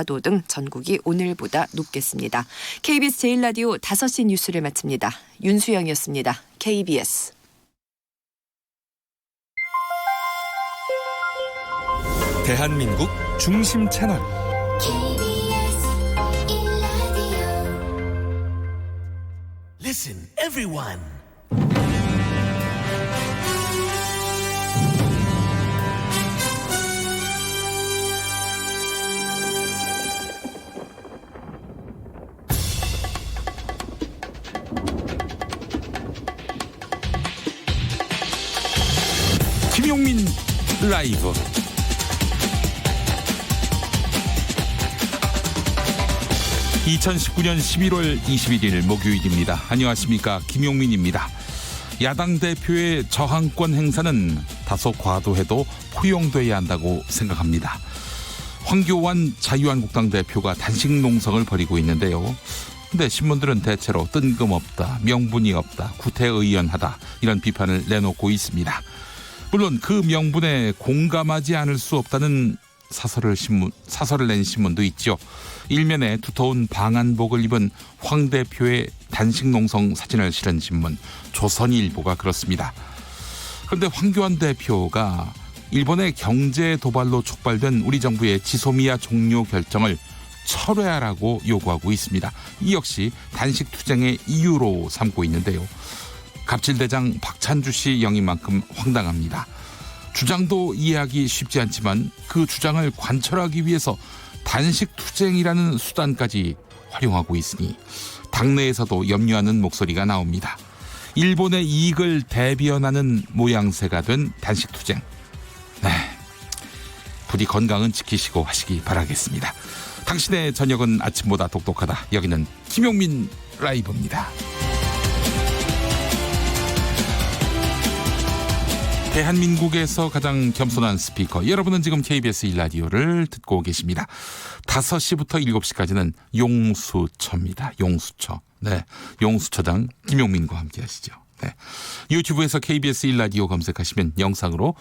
도 등 전국이 오늘보다 높겠습니다. KBS 제1라디오 5시 뉴스를 마칩니다. 윤수영이었습니다. KBS. 대한민국 중심 채널 Listen, everyone. 김용민 라이브. (2019년 11월 21일) 목요일입니다. 안녕하십니까, 김용민입니다. 야당 대표의 저항권 행사는 다소 과도해도 포용돼야 한다고 생각합니다. 황교안 자유한국당 대표가 단식 농성을 벌이고 있는데요. 근데 신문들은 대체로 뜬금없다, 명분이 없다, 구태의연하다 이런 비판을 내놓고 있습니다. 물론 그 명분에 공감하지 않을 수 없다는 사설을 낸 신문도 있죠. 일면에 두터운 방한복을 입은 황 대표의 단식 농성 사진을 실은 신문 조선일보가 그렇습니다. 그런데 황교안 대표가 일본의 경제 도발로 촉발된 우리 정부의 지소미아 종료 결정을 철회하라고 요구하고 있습니다. 이 역시 단식 투쟁의 이유로 삼고 있는데요. 갑질대장 박찬주 씨 영입만큼 황당합니다. 주장도 이해하기 쉽지 않지만 그 주장을 관철하기 위해서 단식 투쟁이라는 수단까지 활용하고 있으니 당내에서도 염려하는 목소리가 나옵니다. 일본의 이익을 대변하는 모양새가 된 단식 투쟁. 부디 건강은 지키시고 하시기 바라겠습니다. 당신의 저녁은 아침보다 똑똑하다. 여기는 김용민 라이브입니다. 대한민국에서 가장 겸손한 스피커, 여러분은 지금 KBS 1라디오를 듣고 계십니다. 5시부터 7시까지는 용수처입니다. 용수처. 네, 용수처장 김용민과 함께 하시죠. 네. 유튜브에서 KBS 1라디오 검색하시면 영상으로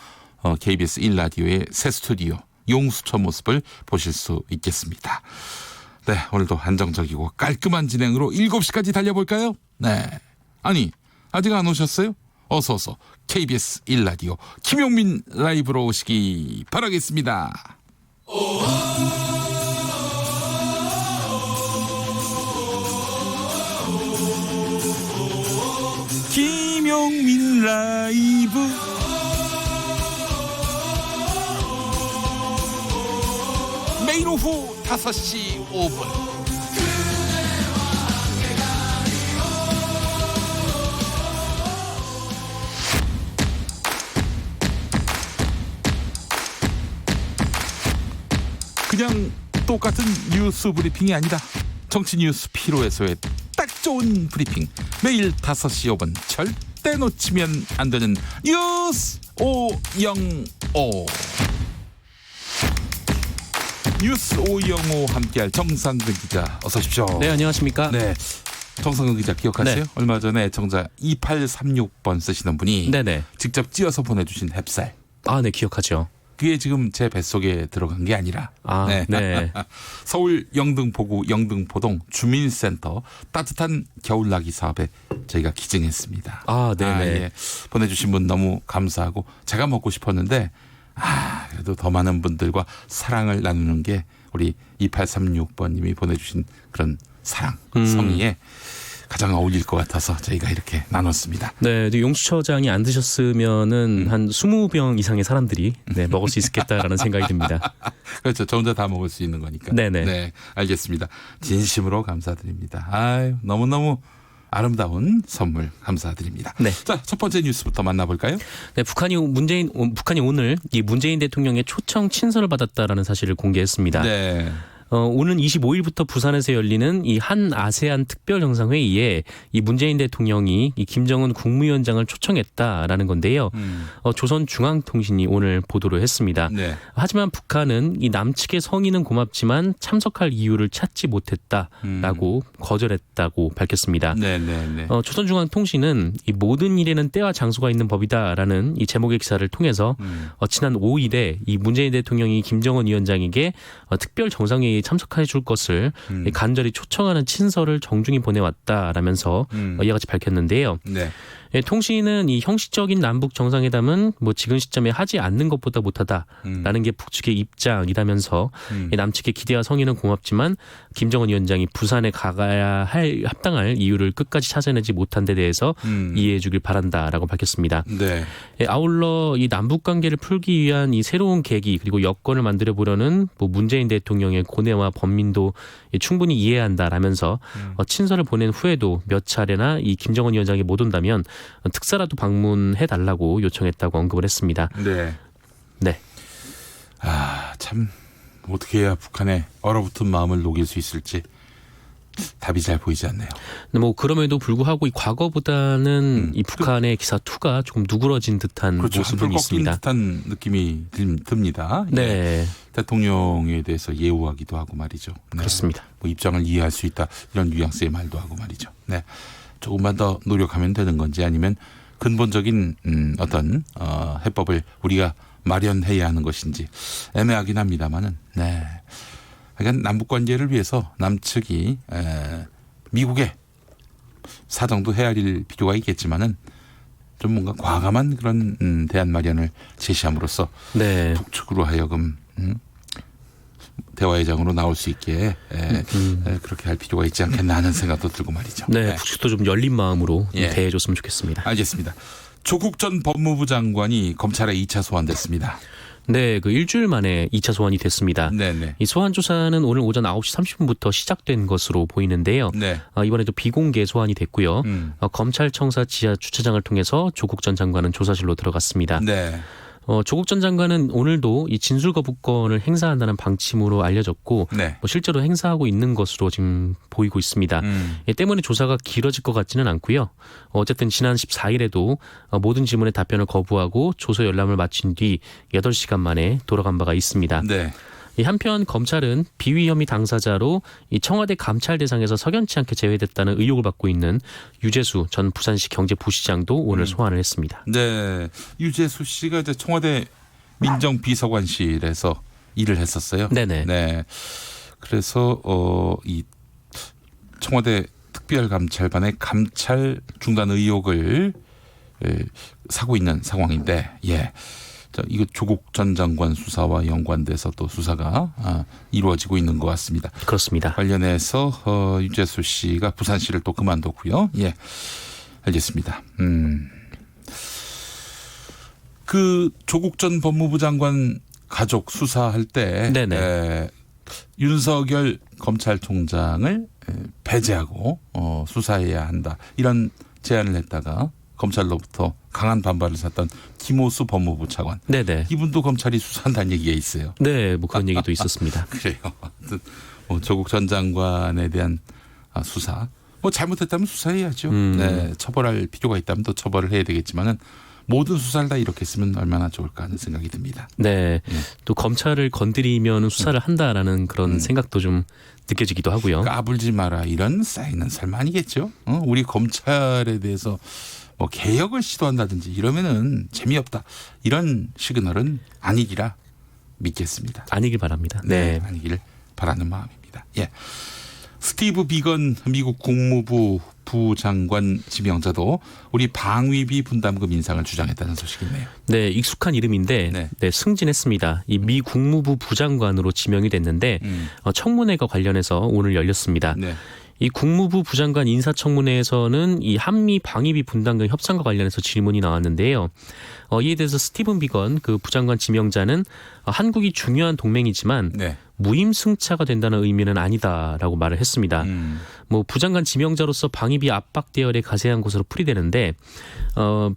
KBS 1라디오의 새 스튜디오 용수처 모습을 보실 수 있겠습니다. 네, 오늘도 안정적이고 깔끔한 진행으로 7시까지 달려볼까요? 네. 아니, 아직 안 오셨어요? 어서 KBS 1라디오 김용민 라이브로 오시기 바라겠습니다. 김용민 라이브. 매일 오후 5시 5분 그냥 똑같은 뉴스 브리핑이 아니다. 정치 뉴스 피로해소에 딱 좋은 브리핑. 매일 5시 5분 절대 놓치면 안 되는 뉴스 505. 뉴스 505 함께할 정상근 기자, 어서 오십시오. 네, 안녕하십니까. 네, 정상근 기자 기억하세요? 네. 얼마 전에 애청자 2836번 쓰시는 분이 네네. 직접 찧어서 보내주신 햅쌀. 아, 네, 기억하죠. 그게 지금 제 뱃속에 들어간 게 아니라 네. 서울 영등포구 영등포동 주민센터 따뜻한 겨울나기 사업에 저희가 기증했습니다. 네네. 예. 보내주신 분 너무 감사하고 제가 먹고 싶었는데 그래도 더 많은 분들과 사랑을 나누는 게 우리 2836번님이 보내주신 그런 사랑, 성의에 가장 어울릴 것 같아서 저희가 이렇게 나눴습니다. 네, 용수처장이 안 드셨으면은 한 20병 이상의 사람들이 먹을 수 있겠다라는 생각이 듭니다. 그렇죠. 저 혼자 다 먹을 수 있는 거니까. 네네. 네, 알겠습니다. 진심으로 감사드립니다. 너무너무 아름다운 선물 감사드립니다. 네. 자, 첫 번째 뉴스부터 만나볼까요? 네, 북한이 오늘 이 문재인 대통령의 초청 친서를 받았다라는 사실을 공개했습니다. 네. 오는 25일부터 부산에서 열리는 이 한 아세안 특별 정상회의에 이 문재인 대통령이 이 김정은 국무위원장을 초청했다라는 건데요. 조선중앙통신이 오늘 보도를 했습니다. 네. 하지만 북한은 이 남측의 성의는 고맙지만 참석할 이유를 찾지 못했다라고 거절했다고 밝혔습니다. 네. 조선중앙통신은 이 모든 일에는 때와 장소가 있는 법이다라는 이 제목의 기사를 통해서 지난 5일에 이 문재인 대통령이 김정은 위원장에게 특별 정상회의를 이 참석해 줄 것을 간절히 초청하는 친서를 정중히 보내왔다라면서 이와 같이 밝혔는데요. 네. 예, 통신은 이 형식적인 남북 정상회담은 뭐 지금 시점에 하지 않는 것보다 못하다라는 게 북측의 입장이라면서 남측의 기대와 성의는 고맙지만 김정은 위원장이 부산에 가야 할 합당할 이유를 끝까지 찾아내지 못한 데 대해서 이해해 주길 바란다라고 밝혔습니다. 네. 예, 아울러 이 남북 관계를 풀기 위한 이 새로운 계기 그리고 여건을 만들어 보려는 뭐 문재인 대통령의 고뇌와 번민도 충분히 이해한다라면서 친서를 보낸 후에도 몇 차례나 이 김정은 위원장이 못 온다면 특사라도 방문해 달라고 요청했다고 언급을 했습니다. 네. 네. 아, 참 어떻게 해야 북한의 얼어붙은 마음을 녹일 수 있을지 답이 잘 보이지 않네요. 근데 뭐 그럼에도 불구하고 이 과거보다는 이 북한의 기사 투가 조금 누그러진 듯한 그렇죠. 모습은 한풀 꺾인 있습니다. 듯한 느낌이 듭니다. 네, 예. 대통령에 대해서 예우하기도 하고 말이죠. 네. 그렇습니다. 뭐 입장을 이해할 수 있다 이런 뉘앙스의 말도 하고 말이죠. 네. 조금만 더 노력하면 되는 건지 아니면 근본적인 어떤 해법을 우리가 마련해야 하는 것인지 애매하긴 합니다만은. 네. 그러니까 남북 관계를 위해서 남측이 미국의 사정도 헤아릴 필요가 있겠지만은 좀 뭔가 과감한 그런 대안 마련을 제시함으로써 네. 북측으로 하여금 대화의 장으로 나올 수 있게 그렇게 할 필요가 있지 않겠나 하는 생각도 들고 말이죠. 네, 북측도 좀 열린 마음으로 예. 대해줬으면 좋겠습니다. 알겠습니다. 조국 전 법무부 장관이 검찰에 2차 소환됐습니다. 네, 그 일주일 만에 2차 소환이 됐습니다. 네네. 이 소환 조사는 오늘 오전 9시 30분부터 시작된 것으로 보이는데요. 네. 이번에도 비공개 소환이 됐고요. 검찰청사 지하 주차장을 통해서 조국 전 장관은 조사실로 들어갔습니다. 네. 조국 전 장관은 오늘도 이 진술 거부권을 행사한다는 방침으로 알려졌고 네. 뭐 실제로 행사하고 있는 것으로 지금 보이고 있습니다. 이 때문에 조사가 길어질 것 같지는 않고요. 어쨌든 지난 14일에도 모든 질문에 답변을 거부하고 조서 열람을 마친 뒤 8시간 만에 돌아간 바가 있습니다. 네. 이 한편 검찰은 비위 혐의 당사자로 이 청와대 감찰 대상에서 석연치 않게 제외됐다는 의혹을 받고 있는 유재수 전 부산시 경제부시장도 오늘 소환을 했습니다. 네. 유재수 씨가 이제 청와대 민정비서관실에서 일을 했었어요. 네네. 네. 그래서 이 청와대 특별감찰반의 감찰 중단 의혹을 사고 있는 상황인데, 예. 이거 조국 전 장관 수사와 연관돼서 또 수사가 이루어지고 있는 것 같습니다. 그렇습니다. 관련해서 유재수 씨가 부산시를 또 그만뒀고요. 예, 알겠습니다. 그 조국 전 법무부 장관 가족 수사할 때 윤석열 검찰총장을 배제하고 수사해야 한다 이런 제안을 했다가 검찰로부터 강한 반발을 샀던 김호수 법무부 차관. 네네. 이분도 검찰이 수사한다는 얘기가 있어요. 네, 뭐 그런 얘기도 있었습니다. 그래요. 조국 전 장관에 대한 수사. 뭐 잘못했다면 수사해야죠. 네, 처벌할 필요가 있다면 또 처벌을 해야 되겠지만은 모든 수사를 다 이렇게 했으면 얼마나 좋을까 하는 생각이 듭니다. 네, 또 검찰을 건드리면 수사를 한다라는 그런 생각도 좀 느껴지기도 하고요. 까불지 마라 이런 사인은 설마 아니겠죠? 우리 검찰에 대해서 뭐 개혁을 시도한다든지 이러면은 재미없다 이런 시그널은 아니기라 믿겠습니다. 아니길 바랍니다. 네, 아니기를 바라는 마음입니다. 예, 스티브 비건 미국 국무부 부장관 지명자도 우리 방위비 분담금 인상을 주장했다는 소식이네요. 네, 익숙한 이름인데 네, 승진했습니다. 이 미 국무부 부장관으로 지명이 됐는데 청문회가 관련해서 오늘 열렸습니다. 네. 이 국무부 부장관 인사청문회에서는 이 한미 방위비 분담금 협상과 관련해서 질문이 나왔는데요. 이에 대해서 스티븐 비건 그 부장관 지명자는 한국이 중요한 동맹이지만 무임승차가 된다는 의미는 아니다라고 말을 했습니다. 뭐 부장관 지명자로서 방위비 압박 대열에 가세한 것으로 풀이되는데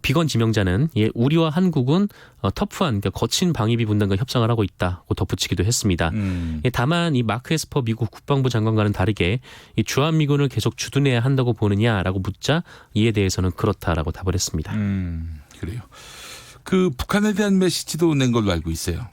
비건 지명자는 우리와 한국은 터프한 그러니까 거친 방위비 분담금 협상을 하고 있다고 덧붙이기도 했습니다. 다만 이 마크 에스퍼 미국 국방부 장관과는 다르게 이 주한미군을 계속 주둔해야 한다고 보느냐라고 묻자 이에 대해서는 그렇다라고 답을 했습니다. 그래요. 그 북한에 대한 메시지도 낸 걸로 알고 있어요.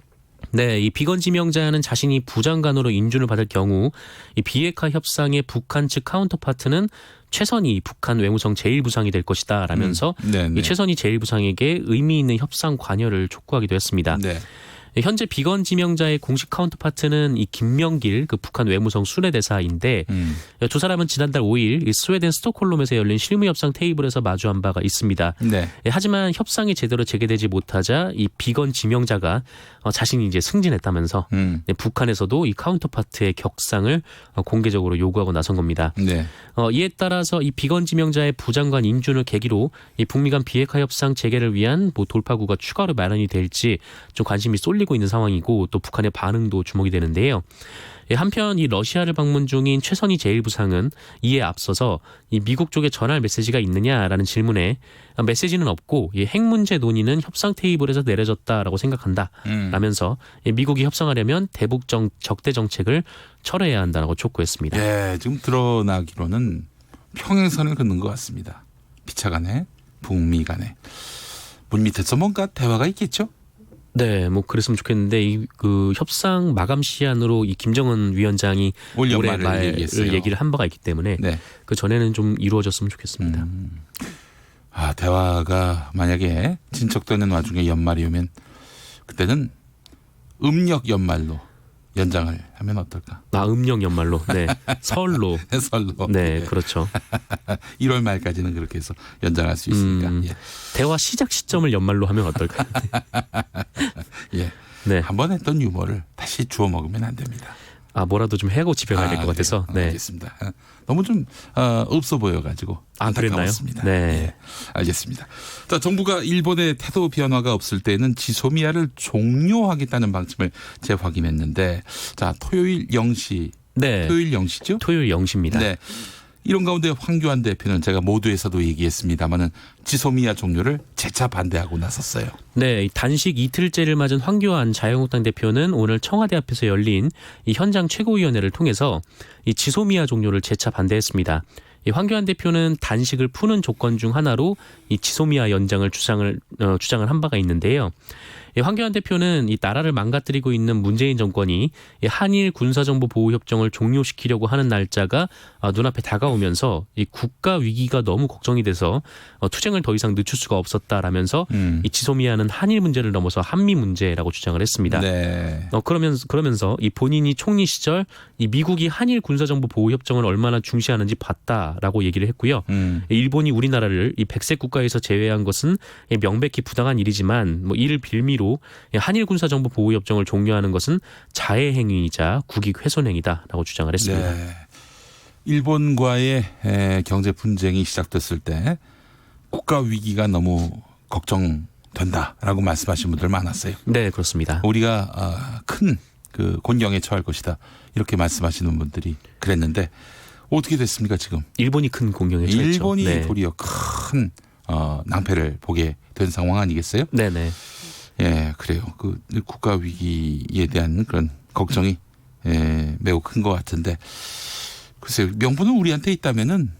네, 이 비건 지명자는 자신이 부장관으로 인준을 받을 경우 이 비핵화 협상의 북한 측 카운터파트는 최선희 북한 외무성 제1부상이 될 것이다 라면서 이 최선희 제1부상에게 의미 있는 협상 관여를 촉구하기도 했습니다. 네. 현재 비건 지명자의 공식 카운터파트는 이 김명길 그 북한 외무성 순회대사인데 두 사람은 지난달 5일 이 스웨덴 스톡홀름에서 열린 실무협상 테이블에서 마주한 바가 있습니다. 네. 하지만 협상이 제대로 재개되지 못하자 이 비건 지명자가 자신이 이제 승진했다면서 북한에서도 이 카운터파트의 격상을 공개적으로 요구하고 나선 겁니다. 네. 이에 따라서 이 비건 지명자의 부장관 인준을 계기로 이 북미 간 비핵화 협상 재개를 위한 뭐 돌파구가 추가로 마련이 될지 좀 관심이 쏠리고 있는 상황이고 또 북한의 반응도 주목이 되는데요. 한편 이 러시아를 방문 중인 최선희 제1부상은 이에 앞서서 이 미국 쪽에 전할 메시지가 있느냐라는 질문에 메시지는 없고 이 핵 문제 논의는 협상 테이블에서 내려졌다라고 생각한다 라면서 미국이 협상하려면 대북 적대 정책을 철회해야 한다라고 촉구했습니다. 예, 지금 드러나기로는 평행선을 긋는 것 같습니다. 피차 간에 북미 간에 문 밑에서 뭔가 대화가 있겠죠? 네, 뭐 그랬으면 좋겠는데 그 협상 마감 시한으로 이 김정은 위원장이 올 올해 연말을 말을 얘기했어요. 얘기를 한 바가 있기 때문에 네. 그 전에는 좀 이루어졌으면 좋겠습니다. 대화가 만약에 진척되는 와중에 연말이 오면 그때는 음력 연말로 연장을 하면 어떨까? 음력 연말로, 네, 설로, 설로. 네, 그렇죠. 1월 말까지는 그렇게 해서 연장할 수 있으니까. 예. 대화 시작 시점을 연말로 하면 어떨까요? 예. 네. 한번 했던 유머를 다시 주워 먹으면 안 됩니다. 뭐라도 좀 해고 집에 가야 될 것 같아서. 그래요? 네. 알겠습니다. 너무 좀 없어 보여가지고 안타까웠습니다. 그랬나요? 네. 예, 알겠습니다. 자, 정부가 일본의 태도 변화가 없을 때는 지소미아를 종료하겠다는 방침을 재확인했는데, 자, 토요일 0시, 네. 토요일 0시죠? 토요일 0시입니다. 네. 이런 가운데 황교안 대표는 제가 모두에서도 얘기했습니다마는 지소미아 종료를 재차 반대하고 나섰어요. 네, 이 단식 이틀째를 맞은 황교안 자유한국당 대표는 오늘 청와대 앞에서 열린 이 현장 최고위원회를 통해서 이 지소미아 종료를 재차 반대했습니다. 이 황교안 대표는 단식을 푸는 조건 중 하나로 이 지소미아 연장을 주장을 한 바가 있는데요. 이 황교안 대표는 이 나라를 망가뜨리고 있는 문재인 정권이 이 한일 군사정보보호협정을 종료시키려고 하는 날짜가 눈앞에 다가오면서 이 국가 위기가 너무 걱정이 돼서 투쟁을 더 이상 늦출 수가 없었다라면서 이 지소미아는 한일 문제를 넘어서 한미 문제라고 주장을 했습니다. 네. 그러면서 이 본인이 총리 시절 이 미국이 한일 군사정보보호협정을 얼마나 중시하는지 봤다라고 얘기를 했고요. 일본이 우리나라를 이 백색 국가에서 제외한 것은 명백히 부당한 일이지만 뭐 이를 빌미로 한일 군사정보 보호협정을 종료하는 것은 자해 행위이자 국익 훼손 행위다라고 주장을 했습니다. 네. 일본과의 경제 분쟁이 시작됐을 때 국가 위기가 너무 걱정된다라고 말씀하신 분들 많았어요. 네, 그렇습니다. 우리가 큰 그 곤경에 처할 것이다 이렇게 말씀하시는 분들이 그랬는데 어떻게 됐습니까 지금? 일본이 큰 공경에 처했죠. 일본이 네. 도리어 큰 낭패를 보게 된 상황 아니겠어요? 네네. 예, 그래요. 그 국가 위기에 대한 그런 걱정이 매우 큰 것 같은데 글쎄요. 명분은 우리한테 있다면은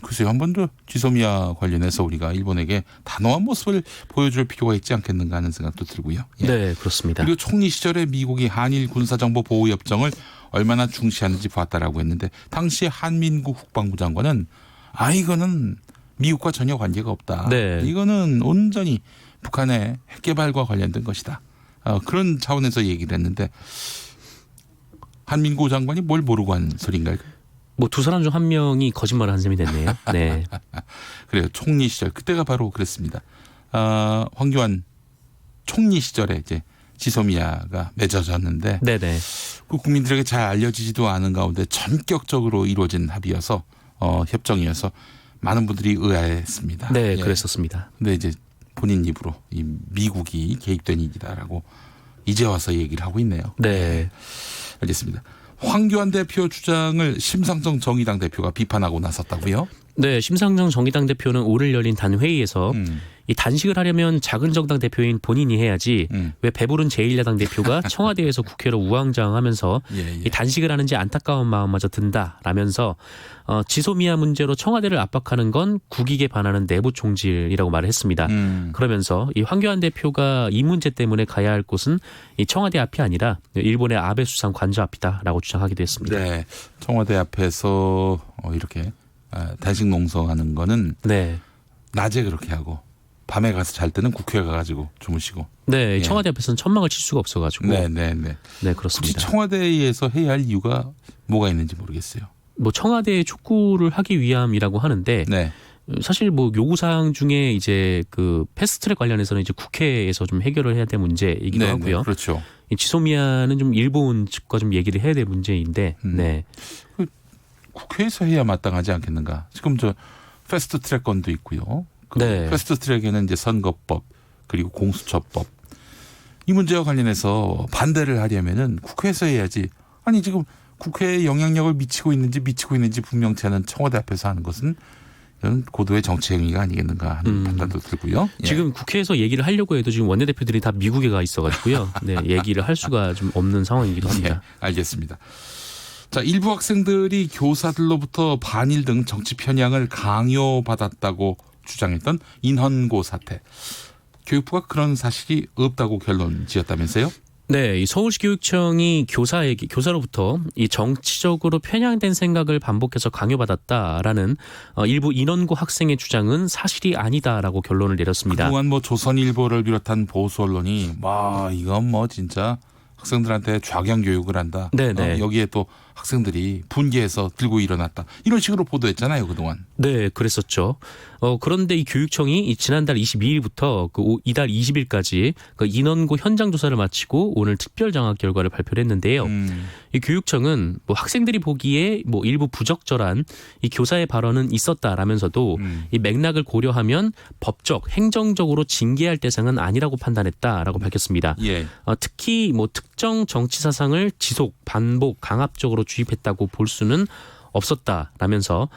글쎄요. 한 번 더 지소미아 관련해서 우리가 일본에게 단호한 모습을 보여줄 필요가 있지 않겠는가 하는 생각도 들고요. 예. 네, 그렇습니다. 그리고 총리 시절에 미국이 한일 군사정보보호협정을 얼마나 중시하는지 봤다라고 했는데 당시 한민국 국방부 장관은 이거는 미국과 전혀 관계가 없다. 네. 이거는 온전히 북한의 핵 개발과 관련된 것이다. 그런 차원에서 얘기를 했는데 한민구 장관이 뭘 모르고 한 소린가요? 뭐 두 사람 중 한 명이 거짓말을 한 셈이 됐네요. 네. 그래요. 총리 시절 그때가 바로 그랬습니다. 황교안 총리 시절에 이제 지소미아가 맺어졌는데 네네. 그 국민들에게 잘 알려지지도 않은 가운데 전격적으로 이루어진 합의여서 협정이어서 많은 분들이 의아했습니다. 네, 예. 그랬었습니다. 근데 이제 본인 입으로 이 미국이 개입된 일이다라고 이제 와서 얘기를 하고 있네요. 네. 알겠습니다. 황교안 대표 주장을 심상정 정의당 대표가 비판하고 나섰다고요? 네, 심상정 정의당 대표는 오늘 열린 단회의에서 이 단식을 하려면 작은 정당 대표인 본인이 해야지 왜 배부른 제1야당 대표가 청와대에서 국회로 우왕좌왕하면서 예. 이 단식을 하는지 안타까운 마음마저 든다라면서 지소미아 문제로 청와대를 압박하는 건 국익에 반하는 내부 총질이라고 말을 했습니다. 그러면서 이 황교안 대표가 이 문제 때문에 가야 할 곳은 이 청와대 앞이 아니라 일본의 아베 수상 관저 앞이다라고 주장하기도 했습니다. 네, 청와대 앞에서 이렇게 단식 농성하는 거는 네. 낮에 그렇게 하고 밤에 가서 잘 때는 국회에 가가지고 주무시고. 네, 예. 청와대 앞에서는 천막을 칠 수가 없어가지고. 네네네. 네, 혹시 그렇습니다. 청와대에서 해야 할 이유가 뭐가 있는지 모르겠어요. 뭐 청와대에 촉구를 하기 위함이라고 하는데 네. 사실 뭐 요구 사항 중에 이제 그 패스트트랙 관련해서는 이제 국회에서 좀 해결을 해야 될 문제이기도 네, 하고요. 네, 그렇죠. 이 지소미아는 좀 일본 측과 좀 얘기를 해야 될 문제인데, 네, 국회에서 해야 마땅하지 않겠는가. 지금 저 패스트트랙 건도 있고요. 그 네. 패스트트랙에는 이제 선거법 그리고 공수처법 이 문제와 관련해서 반대를 하려면은 국회에서 해야지. 아니 지금 국회에 영향력을 미치고 있는지 분명치 않은 청와대 앞에서 하는 것은 이런 고도의 정치 행위가 아니겠는가 하는 판단도 들고요. 예. 지금 국회에서 얘기를 하려고 해도 지금 원내대표들이 다 미국에 가 있어가지고요. 네, 얘기를 할 수가 좀 없는 상황이기도 합니다. 예, 알겠습니다. 자, 일부 학생들이 교사들로부터 반일 등 정치 편향을 강요받았다고 주장했던 인헌고 사태. 교육부가 그런 사실이 없다고 결론 지었다면서요? 네, 이 서울시 교육청이 교사로부터 이 정치적으로 편향된 생각을 반복해서 강요받았다라는 일부 인원고 학생의 주장은 사실이 아니다라고 결론을 내렸습니다. 그동안 뭐 조선일보를 비롯한 보수 언론이 와 이건 뭐 진짜 학생들한테 좌경 교육을 한다. 네네. 여기에 또 학생들이 분개해서 들고 일어났다. 이런 식으로 보도했잖아요 그동안. 네, 그랬었죠. 그런데 이 교육청이 이 지난달 22일부터 이달 20일까지 그 인원고 현장 조사를 마치고 오늘 특별 장학 결과를 발표를 했는데요. 이 교육청은 뭐 학생들이 보기에 뭐 일부 부적절한 이 교사의 발언은 있었다라면서도 이 맥락을 고려하면 법적, 행정적으로 징계할 대상은 아니라고 판단했다라고 밝혔습니다. 예. 특히 뭐 특정 정치 사상을 지속, 반복, 강압적으로 주입했다고 볼 수는 없었다라면서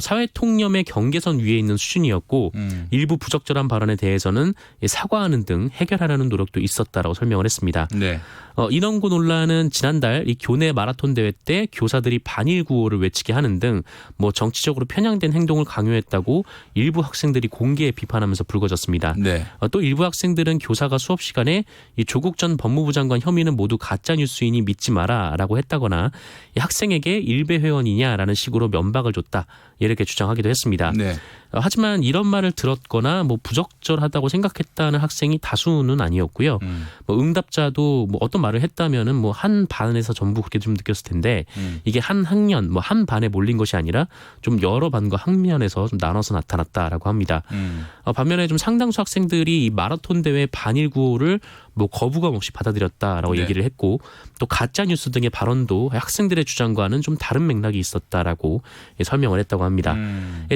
사회 통념의 경계선 위에 있는 수준이었고 일부 부적절한 발언에 대해서는 사과하는 등 해결하려는 노력도 있었다라고 설명을 했습니다. 네. 인원고 논란은 지난달 이 교내 마라톤 대회 때 교사들이 반일 구호를 외치게 하는 등 뭐 정치적으로 편향된 행동을 강요했다고 일부 학생들이 공개에 비판하면서 불거졌습니다. 네. 또 일부 학생들은 교사가 수업 시간에 이 조국 전 법무부 장관 혐의는 모두 가짜 뉴스이니 믿지 마라라고 했다거나 이 학생에게 일베 회원이냐라는 식으로 면박을 줬다. 이렇게 주장하기도 했습니다. 네. 하지만 이런 말을 들었거나 뭐 부적절하다고 생각했다는 학생이 다수는 아니었고요. 뭐 응답자도 뭐 어떤 말을 했다면은 뭐 한 반에서 전부 그렇게 좀 느꼈을 텐데 이게 한 학년 뭐 한 반에 몰린 것이 아니라 좀 여러 반과 학년에서 좀 나눠서 나타났다라고 합니다. 반면에 좀 상당수 학생들이 이 마라톤 대회 반일 구호를 뭐 거부감 없이 받아들였다라고 네. 얘기를 했고 또 가짜 뉴스 등의 발언도 학생들의 주장과는 좀 다른 맥락이 있었다라고 설명을 했다고 합니다.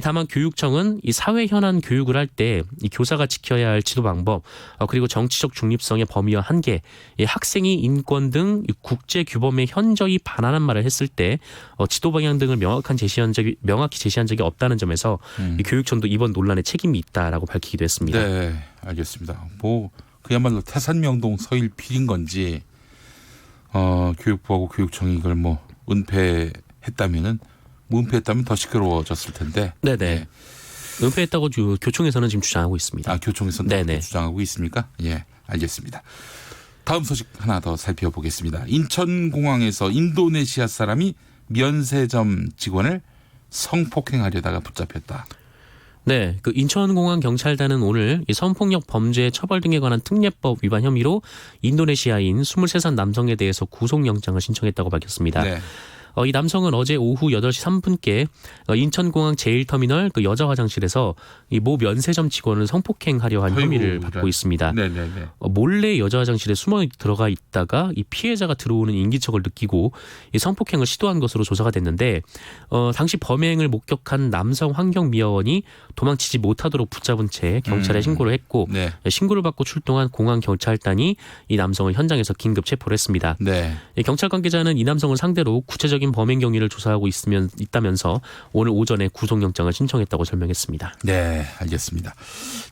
다만 교육청은 이 사회 현안 교육을 할 때 이 교사가 지켜야 할 지도 방법 그리고 정치적 중립성의 범위와 한계, 학생이 인권 등 국제 규범에 현저히 반하는 말을 했을 때 지도 방향 등을 명확히 제시한 적이 없다는 점에서 이 교육청도 이번 논란에 책임이 있다라고 밝히기도 했습니다. 네, 알겠습니다. 뭐 그야말로 태산명동 서일필인 건지 교육부하고 교육청이 이걸 뭐 은폐했다면 더 시끄러워졌을 텐데. 네네. 네. 은폐했다고 교총에서는 지금 주장하고 있습니다. 교총에서는 네네. 주장하고 있습니까? 예, 알겠습니다. 다음 소식 하나 더 살펴보겠습니다. 인천공항에서 인도네시아 사람이 면세점 직원을 성폭행하려다가 붙잡혔다. 네, 그 인천공항 경찰단은 오늘 이 성폭력 범죄 처벌 등에 관한 특례법 위반 혐의로 인도네시아인 23살 남성에 대해서 구속영장을 신청했다고 밝혔습니다. 네. 이 남성은 어제 오후 8시 3분께 인천공항 제1터미널 그 여자 화장실에서 이 모 면세점 직원을 성폭행하려 한 혐의를 받고 있습니다. 네네네. 몰래 여자 화장실에 숨어 들어가 있다가 이 피해자가 들어오는 인기척을 느끼고 이 성폭행을 시도한 것으로 조사가 됐는데 당시 범행을 목격한 남성 환경미화원이 도망치지 못하도록 붙잡은 채 경찰에 신고를 했고 네. 신고를 받고 출동한 공항 경찰단이 이 남성을 현장에서 긴급 체포를 했습니다. 네. 경찰 관계자는 이 남성을 상대로 구체적인 범행 경위를 조사하고 있다면서 오늘 오전에 구속영장을 신청했다고 설명했습니다. 네, 알겠습니다.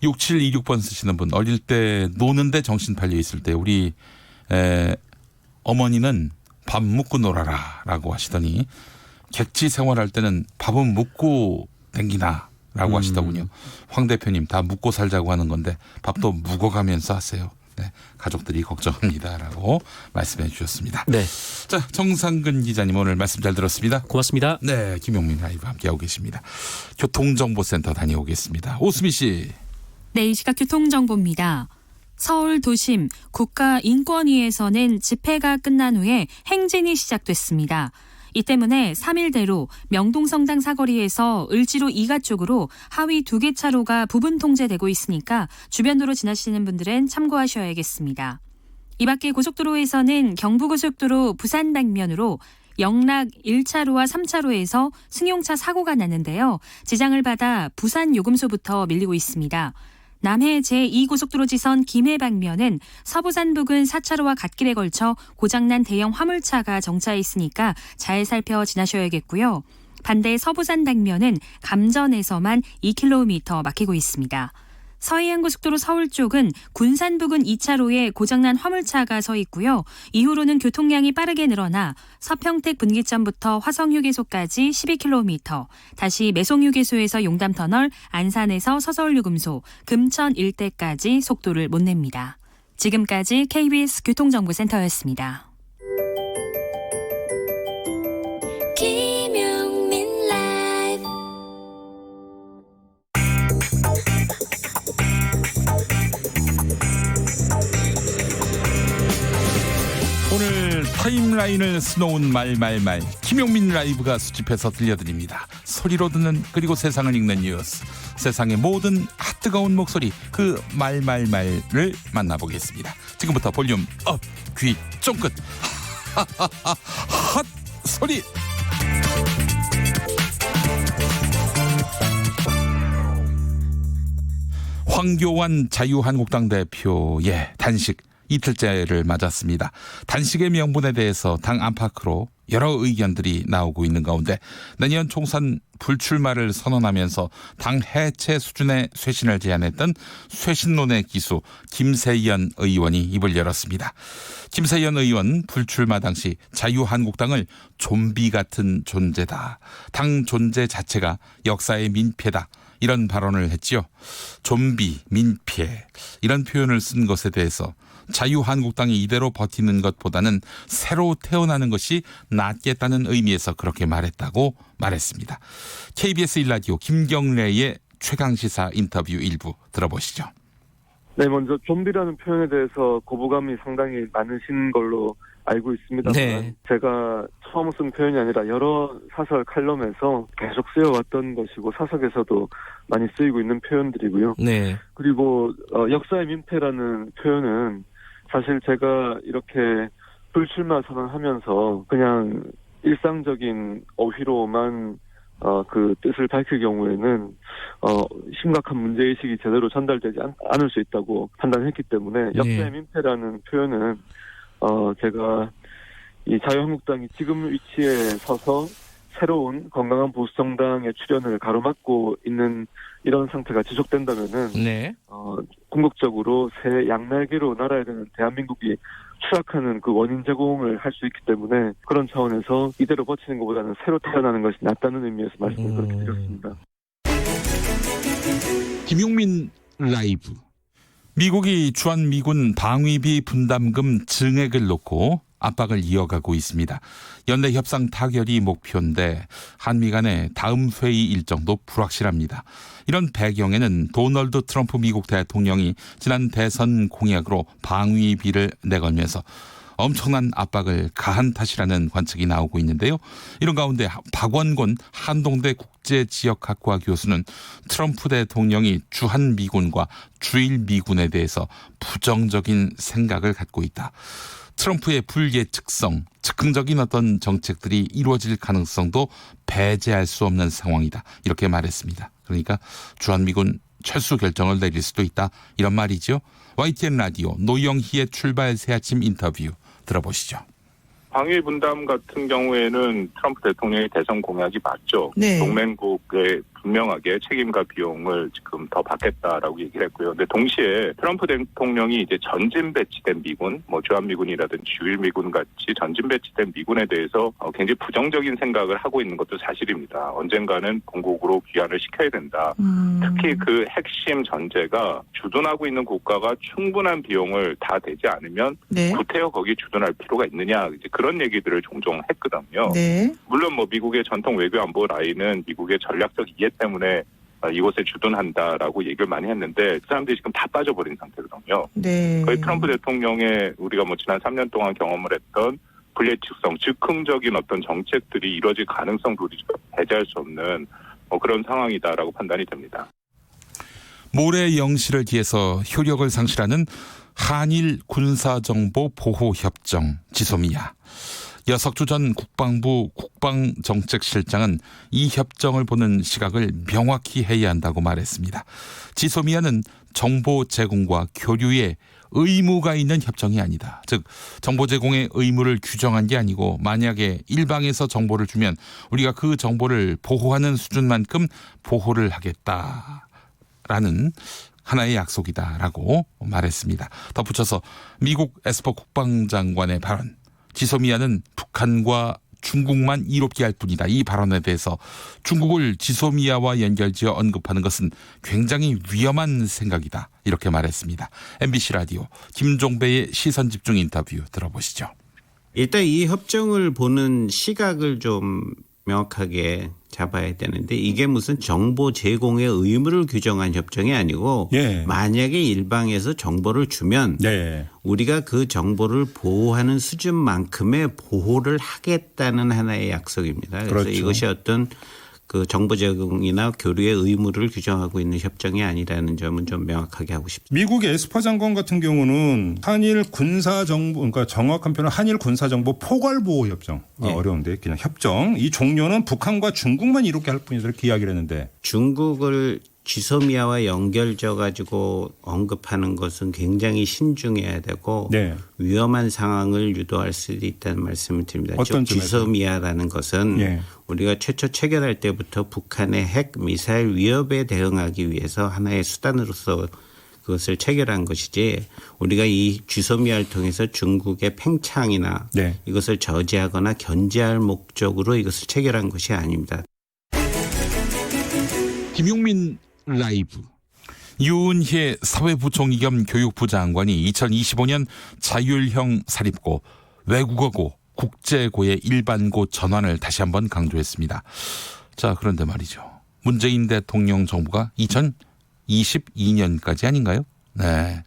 6726번 쓰시는 분, 어릴 때 노는데 정신 팔려 있을 때 우리 어머니는 밥 묻고 놀아라라고 하시더니 객지 생활할 때는 밥은 묻고 댕기나라고 하시더군요. 황 대표님 다 묻고 살자고 하는 건데 밥도 묵어가면서 하세요. 네, 가족들이 걱정합니다라고 말씀해 주셨습니다. 네, 자, 정상근 기자님 오늘 말씀 잘 들었습니다. 고맙습니다. 네, 김용민 라이브 함께하고 계십니다. 교통정보센터 다녀오겠습니다. 오수미 씨. 네, 이 시각 교통정보입니다. 서울 도심 국가인권위에서는 집회가 끝난 후에 행진이 시작됐습니다. 이 때문에 3일대로 명동성당 사거리에서 을지로 2가 쪽으로 하위 2개 차로가 부분 통제되고 있으니까 주변 도로 지나시는 분들은 참고하셔야겠습니다. 이 밖에 고속도로에서는 경부고속도로 부산 방면으로 영락 1차로와 3차로에서 승용차 사고가 났는데요. 지장을 받아 부산 요금소부터 밀리고 있습니다. 남해 제2고속도로 지선 김해 방면은 서부산 부근 4차로와 갓길에 걸쳐 고장난 대형 화물차가 정차해 있으니까 잘 살펴 지나셔야겠고요. 반대 서부산 방면은 감전에서만 2km 막히고 있습니다. 서해안고속도로 서울 쪽은 군산 부근 2차로에 고장난 화물차가 서 있고요. 이후로는 교통량이 빠르게 늘어나 서평택 분기점부터 화성휴게소까지 12km, 다시 매송휴게소에서 용담터널, 안산에서 서서울요금소, 금천 일대까지 속도를 못 냅니다. 지금까지 KBS 교통정보센터였습니다. 오늘 타임라인을 수놓은 말말말 김용민 라이브가 수집해서 들려드립니다. 소리로 듣는 그리고 세상을 읽는 뉴스, 세상의 모든 핫뜨거운 목소리, 그 말말말을 만나보겠습니다. 지금부터 볼륨 업, 귀 쫑긋 핫 소리. 황교안 자유한국당 대표의 단식 이틀째를 맞았습니다. 단식의 명분에 대해서 당 안팎으로 여러 의견들이 나오고 있는 가운데 내년 총선 불출마를 선언하면서 당 해체 수준의 쇄신을 제안했던 쇄신론의 기수 김세연 의원이 입을 열었습니다. 김세연 의원 불출마 당시 자유한국당을 좀비 같은 존재다. 당 존재 자체가 역사의 민폐다. 이런 발언을 했지요. 좀비, 민폐 이런 표현을 쓴 것에 대해서 자유한국당이 이대로 버티는 것보다는 새로 태어나는 것이 낫겠다는 의미에서 그렇게 말했다고 말했습니다. KBS 1라디오 김경래의 최강시사 인터뷰 일부 들어보시죠. 네, 먼저 좀비라는 표현에 대해서 거부감이 상당히 많으신 걸로 알고 있습니다만 네. 제가 처음 쓴 표현이 아니라 여러 사설 칼럼에서 계속 쓰여왔던 것이고 사석에서도 많이 쓰이고 있는 표현들이고요. 네. 그리고 역사의 민폐라는 표현은 사실 제가 이렇게 불출마 선언하면서 그냥 일상적인 어휘로만 그 뜻을 밝힐 경우에는 심각한 문제의식이 제대로 전달되지 않을 수 있다고 판단했기 때문에 역사의 민폐라는 표현은 제가 이 자유한국당이 지금 위치에 서서 새로운 건강한 보수정당의 출현을 가로막고 있는 이런 상태가 지속된다면은 네. 궁극적으로 새 양날개로 날아야 되는 대한민국이 추락하는 그 원인 제공을 할 수 있기 때문에 그런 차원에서 이대로 버티는 것보다는 새로 태어나는 것이 낫다는 의미에서 말씀을 그렇게 드렸습니다. 김용민 라이브. 미국이 주한미군 방위비 분담금 증액을 놓고 압박을 이어가고 있습니다. 연내 협상 타결이 목표인데 한미 간의 다음 회의 일정도 불확실합니다. 이런 배경에는 도널드 트럼프 미국 대통령이 지난 대선 공약으로 방위비를 내걸면서 엄청난 압박을 가한 탓이라는 관측이 나오고 있는데요. 이런 가운데 박원곤 한동대 국제지역학과 교수는 트럼프 대통령이 주한미군과 주일미군에 대해서 부정적인 생각을 갖고 있다. 트럼프의 불예측성, 즉흥적인 어떤 정책들이 이루어질 가능성도 배제할 수 없는 상황이다. 이렇게 말했습니다. 그러니까 주한미군 철수 결정을 내릴 수도 있다. 이런 말이죠. YTN 라디오 노영희의 출발 새아침 인터뷰 들어보시죠. 방위 분담 같은 경우에는 트럼프 대통령의 대선 공약이 맞죠. 네. 동맹국에 분명하게 책임과 비용을 지금 더 받겠다라고 얘기를 했고요. 근데 동시에 트럼프 대통령이 이제 전진 배치된 미군, 주한미군이라든지 주일미군 같이 전진 배치된 미군에 대해서 굉장히 부정적인 생각을 하고 있는 것도 사실입니다. 언젠가는 본국으로 귀환을 시켜야 된다. 특히 그 핵심 전제가 주둔하고 있는 국가가 충분한 비용을 다 대지 않으면 네. 구태여 거기 주둔할 필요가 있느냐, 이제 그런 얘기들을 종종 했거든요. 네. 물론 미국의 전통 외교 안보 라인은 미국의 전략적 이해 때문에 이곳에 주둔한다라고 얘기를 많이 했는데 그 사람들이 지금 다 빠져버린 상태거든요. 네. 거의 트럼프 대통령의 우리가 지난 3년 동안 경험을 했던 불예측성, 즉흥적인 어떤 정책들이 이루어질 가능성도 우리가 배제할 수 없는 그런 상황이다라고 판단이 됩니다. 모래 영시를 기해서 효력을 상실하는 한일 군사정보보호협정 지소미아. 여석주 전 국방부 국방정책실장은 이 협정을 보는 시각을 명확히 해야 한다고 말했습니다. 지소미아는 정보 제공과 교류에 의무가 있는 협정이 아니다. 즉 정보 제공의 의무를 규정한 게 아니고 만약에 일방에서 정보를 주면 우리가 그 정보를 보호하는 수준만큼 보호를 하겠다라는 하나의 약속이다라고 말했습니다. 덧붙여서 미국 에스퍼 국방장관의 발언, 지소미아는 북한과 중국만 이롭게 할 뿐이다. 이 발언에 대해서 중국을 지소미아와 연결지어 언급하는 것은 굉장히 위험한 생각이다. 이렇게 말했습니다. MBC 라디오 김종배의 시선집중 인터뷰 들어보시죠. 일단 이 협정을 보는 시각을 좀 명확하게 잡아야 되는데 이게 무슨 정보 제공의 의무를 규정한 협정이 아니고 만약에 일방에서 정보를 주면 우리가 그 정보를 보호하는 수준만큼의 보호를 하겠다는 하나의 약속입니다. 그래서 그렇죠. 이것이 어떤 그 정보 제공이나 교류의 의무를 규정하고 있는 협정이 아니라는 점은 좀 명확하게 하고 싶습니다. 미국의 에스퍼 장관 같은 경우는 한일 군사정보, 그러니까 정확한 표현은 한일 군사정보 포괄보호협정. 어려운데 그냥 협정. 이 종료는 북한과 중국만 이렇게 할 뿐이다 이렇게 이야기를 했는데. 중국을 지소미아와 연결져 가지고 언급하는 것은 굉장히 신중해야 되고 위험한 상황을 유도할 수도 있다는 말씀을 드립니다. 어떤 즉 지소미아라는 것은 우리가 최초 체결할 때부터 북한의 핵 미사일 위협에 대응하기 위해서 하나의 수단으로서 그것을 체결한 것이지 우리가 이 지소미아를 통해서 중국의 팽창이나 이것을 저지하거나 견제할 목적으로 이것을 체결한 것이 아닙니다. 김용민 라이브. 유은혜 사회부총리 겸 교육부 장관이 2025년 자율형 사립고, 외국어고, 국제고의 일반고 전환을 다시 한번 강조했습니다. 자, 그런데 말이죠. 문재인 대통령 정부가 2022년까지 아닌가요? 네.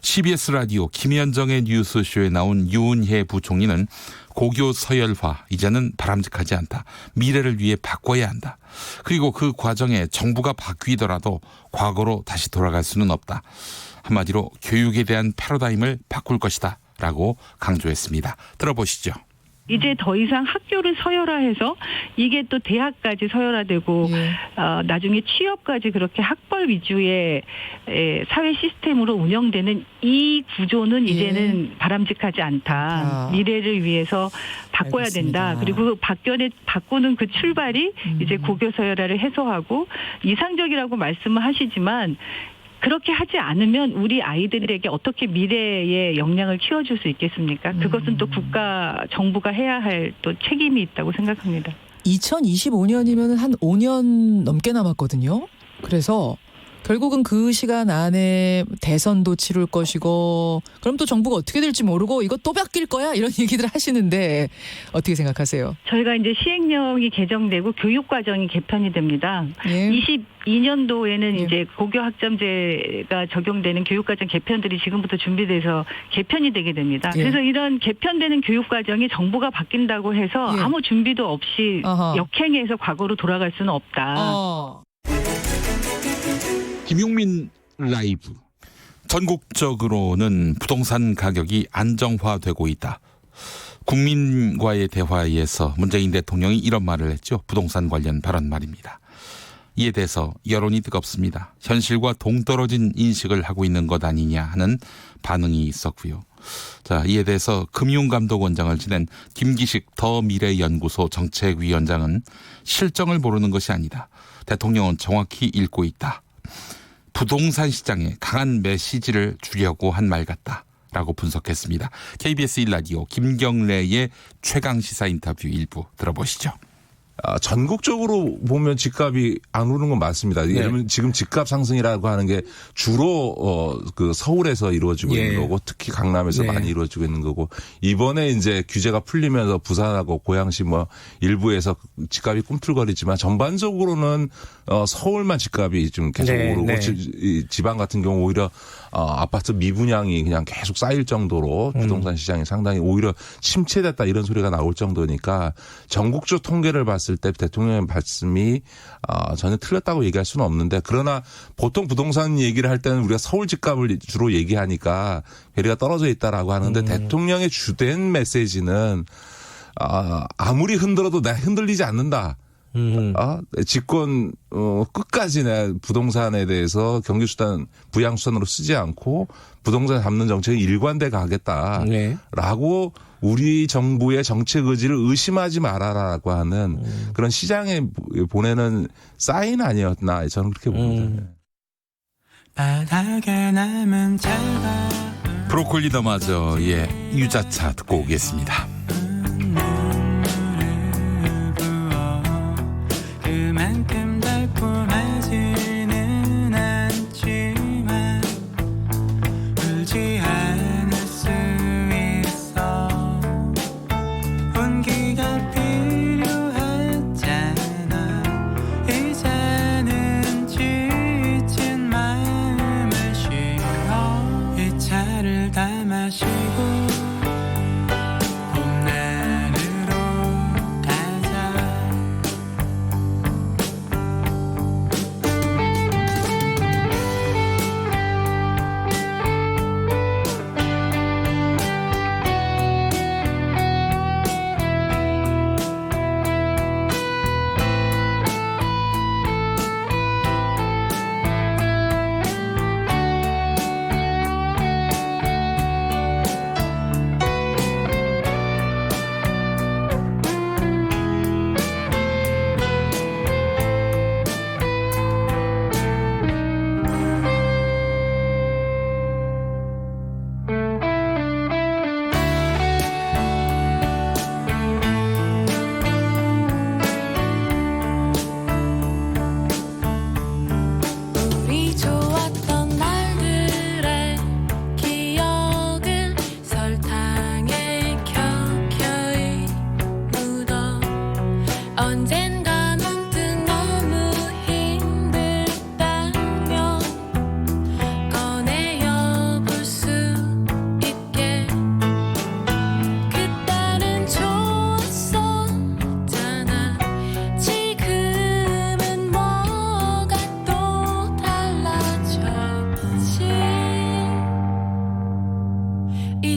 CBS 라디오 김현정의 뉴스쇼에 나온 유은혜 부총리는 고교 서열화 이제는 바람직하지 않다. 미래를 위해 바꿔야 한다. 그리고 그 과정에 정부가 바뀌더라도 과거로 다시 돌아갈 수는 없다. 한마디로 교육에 대한 패러다임을 바꿀 것이다 라고 강조했습니다. 들어보시죠. 이제 더 이상 학교를 서열화해서 이게 또 대학까지 서열화되고 나중에 취업까지 그렇게 학벌 위주의 사회 시스템으로 운영되는 이 구조는 이제는 바람직하지 않다. 미래를 위해서 바꿔야 된다. 그리고 바꾸는 그 출발이 이제 고교 서열화를 해소하고 이상적이라고 말씀을 하시지만 그렇게 하지 않으면 우리 아이들에게 어떻게 미래의 역량을 키워줄 수 있겠습니까? 그것은 또 국가, 정부가 해야 할 또 책임이 있다고 생각합니다. 2025년이면 한 5년 넘게 남았거든요. 그래서 결국은 그 시간 안에 대선도 치룰 것이고 그럼 또 정부가 어떻게 될지 모르고 이거 또 바뀔 거야 이런 얘기들 하시는데 어떻게 생각하세요? 저희가 이제 시행령이 개정되고 교육과정이 개편이 됩니다. 22년도에는 이제 고교 학점제가 적용되는 교육과정 개편들이 지금부터 준비돼서 개편이 되게 됩니다. 그래서 이런 개편되는 교육과정이 정부가 바뀐다고 해서 아무 준비도 없이 역행해서 과거로 돌아갈 수는 없다. 김용민 라이브. 전국적으로는 부동산 가격이 안정화되고 있다. 국민과의 대화에서 문재인 대통령이 이런 말을 했죠. 부동산 관련 발언 말입니다. 이에 대해서 여론이 뜨겁습니다. 현실과 동떨어진 인식을 하고 있는 것 아니냐 하는 반응이 있었고요. 자, 이에 대해서 금융감독원장을 지낸 김기식 더미래연구소 정책위원장은 실정을 모르는 것이 아니다. 대통령은 정확히 읽고 있다. 부동산 시장에 강한 메시지를 주려고 한 말 같다라고 분석했습니다. KBS 1라디오 김경래의 최강시사 인터뷰 일부 들어보시죠. 전국적으로 보면 집값이 안 오르는 건 맞습니다. 예를 들면 지금 집값 상승이라고 하는 게 주로 그 서울에서 이루어지고 있는 거고 특히 강남에서 많이 이루어지고 있는 거고 이번에 이제 규제가 풀리면서 부산하고 고양시 뭐 일부에서 집값이 꿈틀거리지만 전반적으로는 서울만 집값이 좀 계속 오르고 지방 같은 경우 오히려 아파트 미분양이 그냥 계속 쌓일 정도로 부동산 시장이 상당히 오히려 침체됐다 이런 소리가 나올 정도니까 전국적 통계를 봤을 때 대통령의 말씀이 전혀 틀렸다고 얘기할 수는 없는데 그러나 보통 부동산 얘기를 할 때는 우리가 서울 집값을 주로 얘기하니까 괴리가 떨어져 있다라고 하는데 대통령의 주된 메시지는 아무리 흔들어도 내가 흔들리지 않는다. 집권 끝까지 내 부동산에 대해서 경기수단 부양수단으로 쓰지 않고 부동산 잡는 정책이 일관돼 가겠다라고 우리 정부의 정책 의지를 의심하지 말아라라고 하는 그런 시장에 보내는 사인 아니었나 저는 그렇게 봅니다. 브로콜리 더마저 유자차 듣고 오겠습니다. 그만큼 달콤하지는 않지만 울지 않을 수 있어 온기가 필요하잖아 이제는 지친 마음을 쉬어 이 차를 다 마시고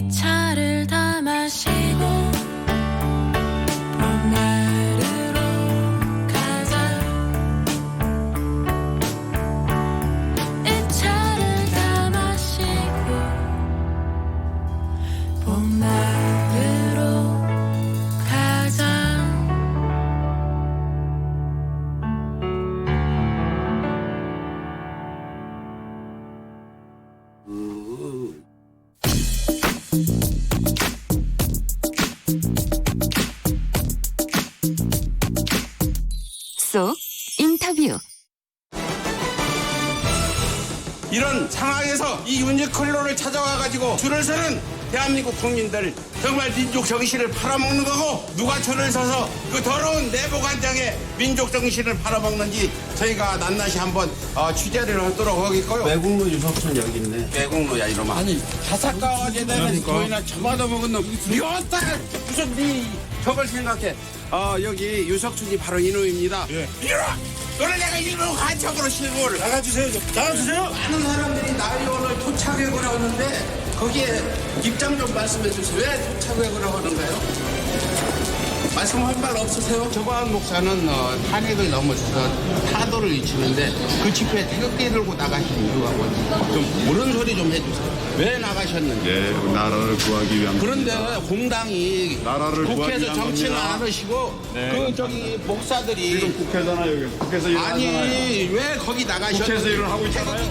이 차를 다 마시고 봄나루로 가자 이 차를 다 마시고 봄나루로 가자 속 인터뷰. 이런 상황에서 이 유니클로를 찾아와가지고 줄을 서는 대한민국 국민들 정말 민족 정신을 팔아먹는 거고 누가 줄을 서서 그 더러운 내복안장에 민족 정신을 팔아먹는지 저희가 낱낱이 한번 취재를 하도록 하겠고요. 외국노 유석순 여기 있네. 외국노야 이놈아. 아니 자사까하게 되는 저희나 처마다 먹은 놈 미웠다. 무슨 네 저걸 생각해. 여기 유석순이 바로 이놈입니다. 이리와! 너를 내가 일본 간첩으로 신고를 나가주세요. 나가주세요. 많은 사람들이 나이 오늘 토착회고를 하는데 거기에 입장 좀 말씀해 주세요. 왜 토착회고를 하는가요? 말씀할 말 없으세요? 조광 목사는 탄핵을 넘어서서 타도를 잊히는데 그 집회에 태극기 들고 나가신 이유가 뭔지 좀 옳은 소리 좀 해주세요. 왜 나가셨는지. 예, 나라를 구하기 위한. 그런데 공당이 나라를 국회에서 정치는 겁니다. 안 하시고 네. 저기 목사들이 지금 국회잖아요. 여기. 국회에서 일을 아니 하잖아요. 왜 거기 나가셨는지. 국회에서 일을 하고 있잖아요.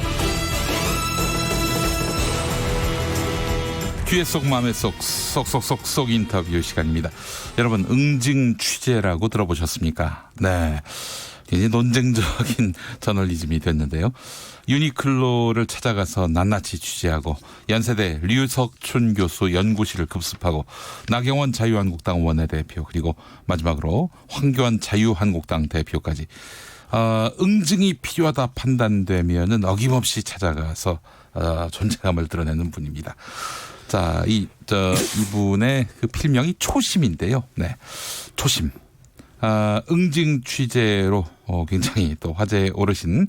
귀에 쏙 마음에 쏙쏙쏙쏙 인터뷰 시간입니다. 여러분 응징 취재라고 들어보셨습니까? 네, 굉장히 논쟁적인 저널리즘이 됐는데요. 유니클로를 찾아가서 낱낱이 취재하고 연세대 류석춘 교수 연구실을 급습하고 나경원 자유한국당 원내대표 그리고 마지막으로 황교안 자유한국당 대표까지 응징이 필요하다 판단되면은 어김없이 찾아가서 존재감을 드러내는 분입니다. 자, 이분의 그 필명이 초심인데요. 네, 초심. 응징 취재로 굉장히 또 화제에 오르신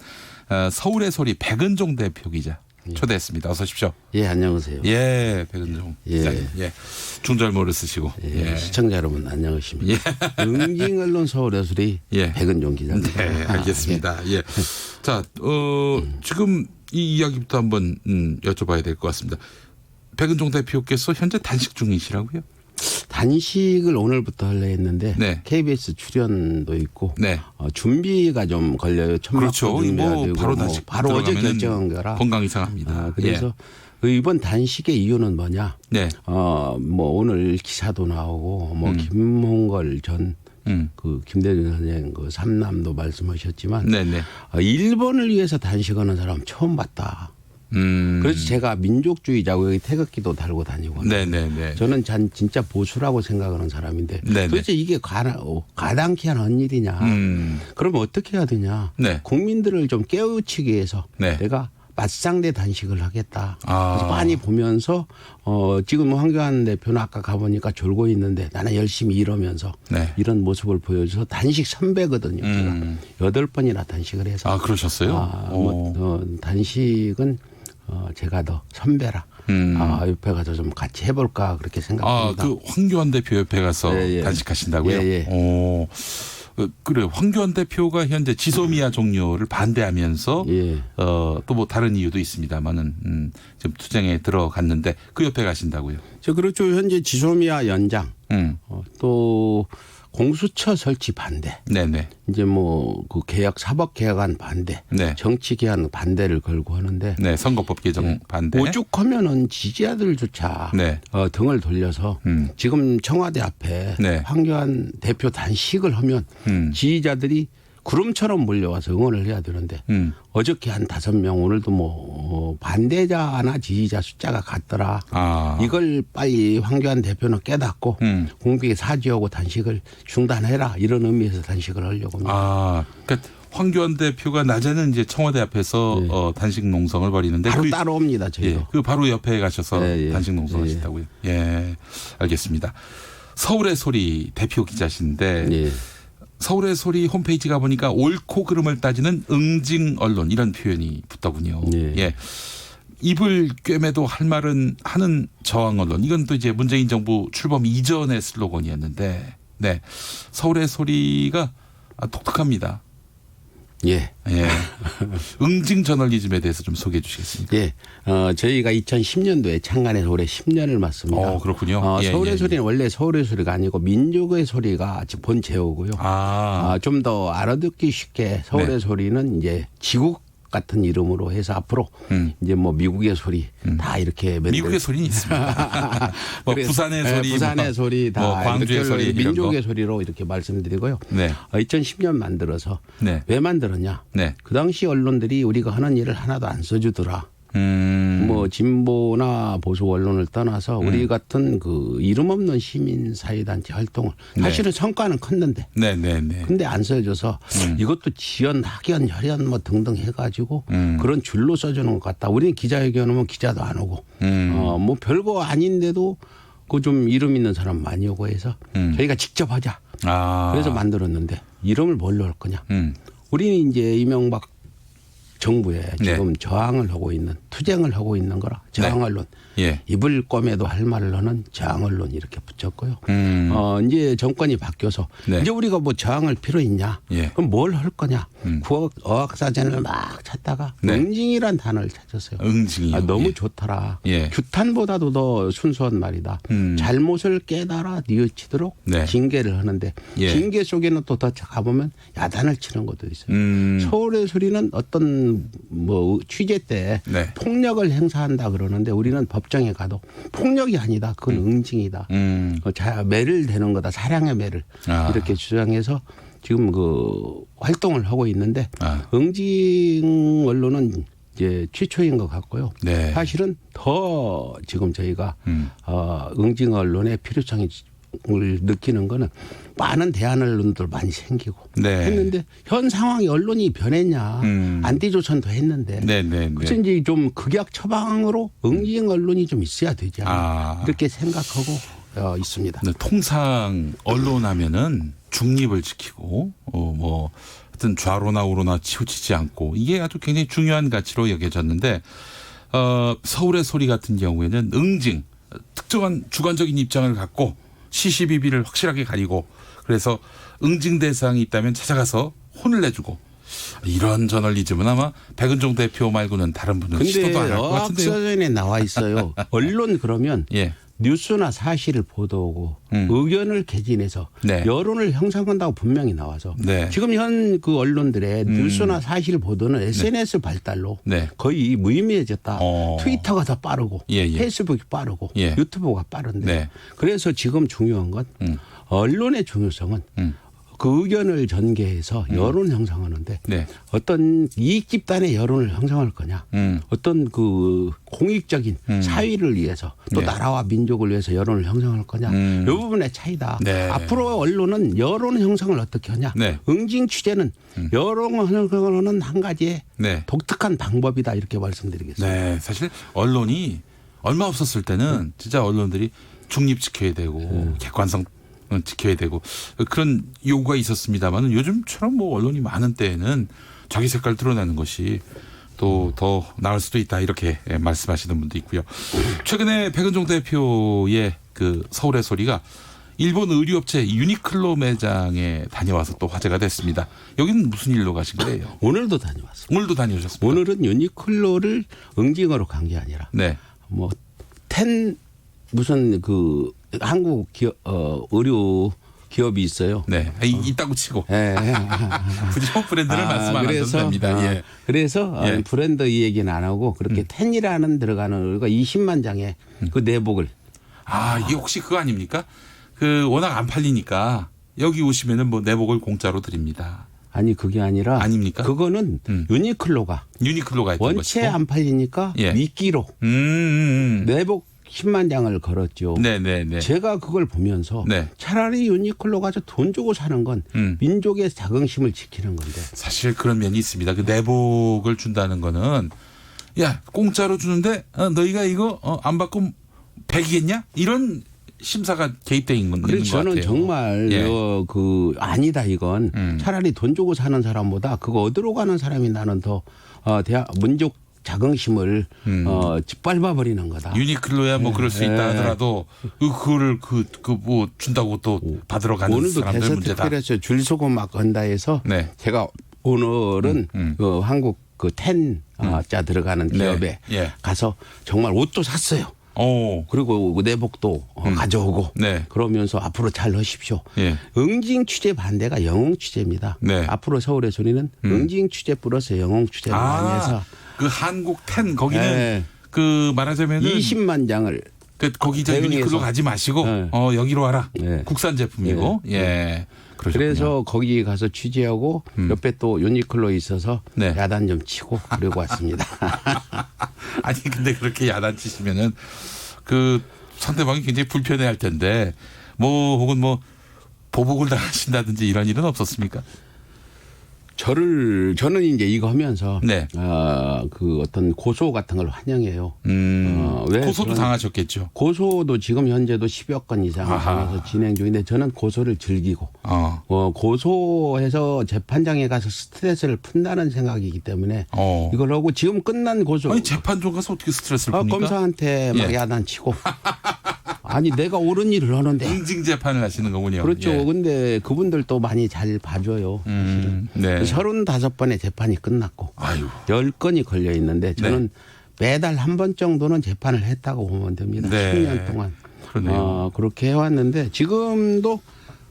서울의 소리 백은종 대표 기자 초대했습니다. 어서 오십시오. 예, 안녕하세요. 예, 백은종 기자님. 예. 중절모를 쓰시고. 예. 시청자 여러분 안녕하십니까. 예. 응징 언론 서울의 소리 백은종 기자입니다. 네, 알겠습니다. 예. 자, 지금 이 이야기부터 한번 여쭤봐야 될 것 같습니다. 백은종 대표께서 현재 단식 중이시라고요? 단식을 오늘부터 하려 했는데 KBS 출연도 있고 준비가 좀 걸려요. 그렇죠. 뭐 바로 단식 바로 어제 결정한 거라 건강 이상합니다. 그래서 이번 단식의 이유는 뭐냐? 뭐 오늘 기사도 나오고 뭐 김홍걸 전 그 김대중 선생 그 삼남도 말씀하셨지만 일본을 위해서 단식하는 사람 처음 봤다. 그래서 제가 민족주의자고 여기 태극기도 달고 다니고 저는 진짜 보수라고 생각하는 사람인데 도대체 이게 가당키 하는 일이냐. 그러면 어떻게 해야 되냐. 국민들을 좀 깨우치기 위해서 내가 맞상대 단식을 하겠다. 그래서 많이 보면서 지금 황교안 대표는 아까 가보니까 졸고 있는데 나는 열심히 일하면서 이런 모습을 보여줘서 단식 선배거든요. 제가 8번이나 단식을 해서. 아, 그러셨어요? 단식은 제가 더 선배라. 옆에 가서 좀 같이 해볼까 그렇게 생각합니다. 그 황교안 대표 옆에 가서 단식하신다고요? 그래요. 황교안 대표가 현재 지소미아 종료를 반대하면서 또 뭐 다른 이유도 있습니다만은 지금 투쟁에 들어갔는데 그 옆에 가신다고요? 그렇죠. 현재 지소미아 연장 또 공수처 설치 반대. 이제 뭐 그 개혁 사법 개혁안 반대. 정치 개혁 반대를 걸고 하는데. 선거법 개정 반대. 오죽하면은 지지자들조차 등을 돌려서 지금 청와대 앞에 황교안 대표 단식을 하면 지지자들이 구름처럼 몰려와서 응원을 해야 되는데 어저께 한 5명 오늘도 뭐 반대자나 지지자 숫자가 같더라. 이걸 빨리 황교안 대표는 깨닫고 공비에 사죄하고 단식을 중단해라 이런 의미에서 단식을 하려고 합니다. 그러니까 황교안 대표가 낮에는 이제 청와대 앞에서 단식 농성을 벌이는데 바로 따라옵니다. 저희도. 그 바로 옆에 가셔서 단식 농성하신다고요? 예, 알겠습니다. 서울의 소리 대표 기자신데 서울의 소리 홈페이지 가보니까 옳고 그름을 따지는 응징 언론 이런 표현이 붙더군요. 입을 꿰매도 할 말은 하는 저항 언론. 이건 또 이제 문재인 정부 출범 이전의 슬로건이었는데 서울의 소리가 독특합니다. 응징 저널리즘에 대해서 좀 소개해 주시겠습니까? 저희가 2010년도에 창간해서 올해 10년을 맞습니다. 그렇군요. 서울의 소리는 원래 서울의 소리가 아니고 민족의 소리가 본 제어고요. 좀 더 알아듣기 쉽게 서울의 소리는 이제 지국 같은 이름으로 해서 앞으로 이제 뭐 미국의 소리 다 이렇게 미국의 소리는 있습니다. 뭐 부산의 소리, 부산의 소리 다 광주의 소리, 민족의 소리로 이렇게 말씀드리고요. 2010년 만들어서 왜 만들었냐? 그 당시 언론들이 우리가 하는 일을 하나도 안 써주더라. 뭐 진보나 보수 언론을 떠나서 우리 같은 그 이름 없는 시민 사회단체 활동을 사실은 성과는 컸는데 근데 안 써줘서 이것도 지연, 학연, 혈연 뭐 등등 해가지고 그런 줄로 써주는 것 같다. 우리는 기자회견 오면 기자도 안 오고 뭐 별거 아닌데도 그 좀 이름 있는 사람 많이 오고 해서 저희가 직접 하자. 그래서 만들었는데 이름을 뭘로 할 거냐. 우리는 이제 이명박 정부에 지금 저항을 하고 있는 투쟁을 하고 있는 거라 저항 언론 입을 꿰매도 할 말을 하는 저항 언론 이렇게 붙였고요. 이제 정권이 바뀌어서 이제 우리가 뭐 저항할 필요 있냐? 그럼 뭘 할 거냐? 어학사전을 막 찾다가 응징이란 단어를 찾았어요. 응징이요. 너무 좋더라. 규탄보다도 더 순수한 말이다. 잘못을 깨달아 뉘우치도록 징계를 하는데 징계 속에는 또 더 가보면 야단을 치는 것도 있어요. 서울의 소리는 어떤 뭐 취재 때 폭력을 행사한다 그러는데 우리는 법 법정에 가도 폭력이 아니다. 그건 응징이다. 매를 대는 거다. 사량의 매를 이렇게 주장해서 지금 그 활동을 하고 있는데 응징 언론은 이제 최초인 것 같고요. 네. 사실은 더 지금 저희가 응징 언론의 필요성을 느끼는 거는 많은 대한 언론들 많이 생기고 네. 했는데 현 상황이 언론이 변했냐. 안티조선도 했는데 그래서 이제 좀 극약 처방으로 응징 언론이 좀 있어야 되지 않나 이렇게 생각하고 있습니다. 네, 통상 언론 하면은 중립을 지키고 뭐 하여튼 좌로나 우로나 치우치지 않고 이게 아주 굉장히 중요한 가치로 여겨졌는데 서울의 소리 같은 경우에는 응징 특정한 주관적인 입장을 갖고 시시비비를 확실하게 가리고 그래서 응징 대상이 있다면 찾아가서 혼을 내주고 이런 저널리즘은 아마 백은종 대표 말고는 다른 분은 시도도 안 할 것 같은데요. 어학사전에 나와 있어요. 언론 그러면 뉴스나 사실을 보도하고 의견을 개진해서 여론을 형성한다고 분명히 나와서 지금 현 그 언론들의 뉴스나 사실 보도는 SNS 발달로 거의 무의미해졌다. 트위터가 더 빠르고 페이스북이 빠르고 유튜브가 빠른데 그래서 지금 중요한 건 언론의 중요성은 그 의견을 전개해서 여론 형성하는데 어떤 이익 집단의 여론을 형성할 거냐 어떤 그 공익적인 사회를 위해서 또 나라와 민족을 위해서 여론을 형성할 거냐 이 부분의 차이다. 앞으로 언론은 여론 형성을 어떻게 하냐 응징 취재는 여론 형성을 하는 한 가지의 독특한 방법이다 이렇게 말씀드리겠습니다. 네, 사실 언론이 얼마 없었을 때는 진짜 언론들이 중립 지켜야 되고 객관성 지켜야 되고 그런 요구가 있었습니다만 요즘처럼 뭐 언론이 많은 때에는 자기 색깔 드러내는 것이 또 더 나을 수도 있다 이렇게 말씀하시는 분도 있고요. 최근에 백은종 대표의 그 서울의 소리가 일본 의류업체 유니클로 매장에 다녀와서 또 화제가 됐습니다. 여기는 무슨 일로 가신 거예요? 오늘도 다녀왔습니다. 오늘도 다녀오셨습니다. 오늘은 유니클로를 응징으로 간 게 아니라 뭐 무슨 그 한국 기업, 의류 기업이 있어요. 있다고 치고. 굳이 브랜드를 말씀 안 하셔도 됩니다. 그래서 브랜드 이 얘기는 안 하고 그렇게 텐이라는 들어가는 우리가 20만 장의 그 내복을. 이게 혹시 그거 아닙니까? 그 워낙 안 팔리니까 여기 오시면은 뭐 내복을 공짜로 드립니다. 아니 그게 아니라 아닙니까? 그거는 유니클로가 했던 원체 것이고. 안 팔리니까 미끼로 내복 10만 장을 걸었죠. 제가 그걸 보면서 차라리 유니클로 가서 돈 주고 사는 건 민족의 자긍심을 지키는 건데. 사실 그런 면이 있습니다. 그 내복을 준다는 거는 야 공짜로 주는데 너희가 이거 안 받고 백이겠냐? 이런 심사가 개입돼 있는 것 같아요. 그래서 저는 정말 그 아니다 이건 차라리 돈 주고 사는 사람보다 그거 얻으러 가는 사람이 나는 더 민족 자긍심을 짓밟아버리는 거다. 유니클로야 뭐 그럴 수 있다 하더라도 그거를 뭐 준다고 또 받으러 가는 오늘도 사람들 문제다. 대서특별해서 줄 서고 막 한다 해서 제가 오늘은 그 한국 그 텐자 들어가는 기업에 가서 정말 옷도 샀어요. 그리고 내복도 가져오고 그러면서 앞으로 잘 하십시오. 응징 취재 반대가 영웅 취재입니다. 앞으로 서울의 소리는 응징 취재 플러스 영웅 취재를 많이 해서 그 한국 텐 거기는 그 말하자면은 20만 장을 거기 저 유니클로 가지 마시고 여기로 와라. 국산 제품이고. 그래서 거기 가서 취재하고 옆에 또 유니클로 있어서 야단 좀 치고 그러고 왔습니다. 아니 근데 그렇게 야단 치시면은 그 상대방이 굉장히 불편해할 텐데 뭐 혹은 뭐 보복을 당하신다든지 이런 일은 없었습니까? 저는 이제 이거 하면서 그 어떤 고소 같은 걸 환영해요. 왜 고소도 당하셨겠죠. 고소도 지금 현재도 10여 건 이상 당해서 진행 중인데 저는 고소를 즐기고 고소해서 재판장에 가서 스트레스를 푼다는 생각이기 때문에 이걸 하고 지금 끝난 고소. 아니 재판장 가서 어떻게 스트레스를 풉니까? 검사한테 막 야단치고. 아니 내가 옳은 일을 하는데. 응징 재판을 하시는 거군요. 그렇죠. 근데 그분들도 많이 잘 봐줘요. 35번의 재판이 끝났고 10건이 걸려 있는데 저는 매달 한 번 정도는 재판을 했다고 보면 됩니다. 10년 동안. 그렇게 해왔는데 지금도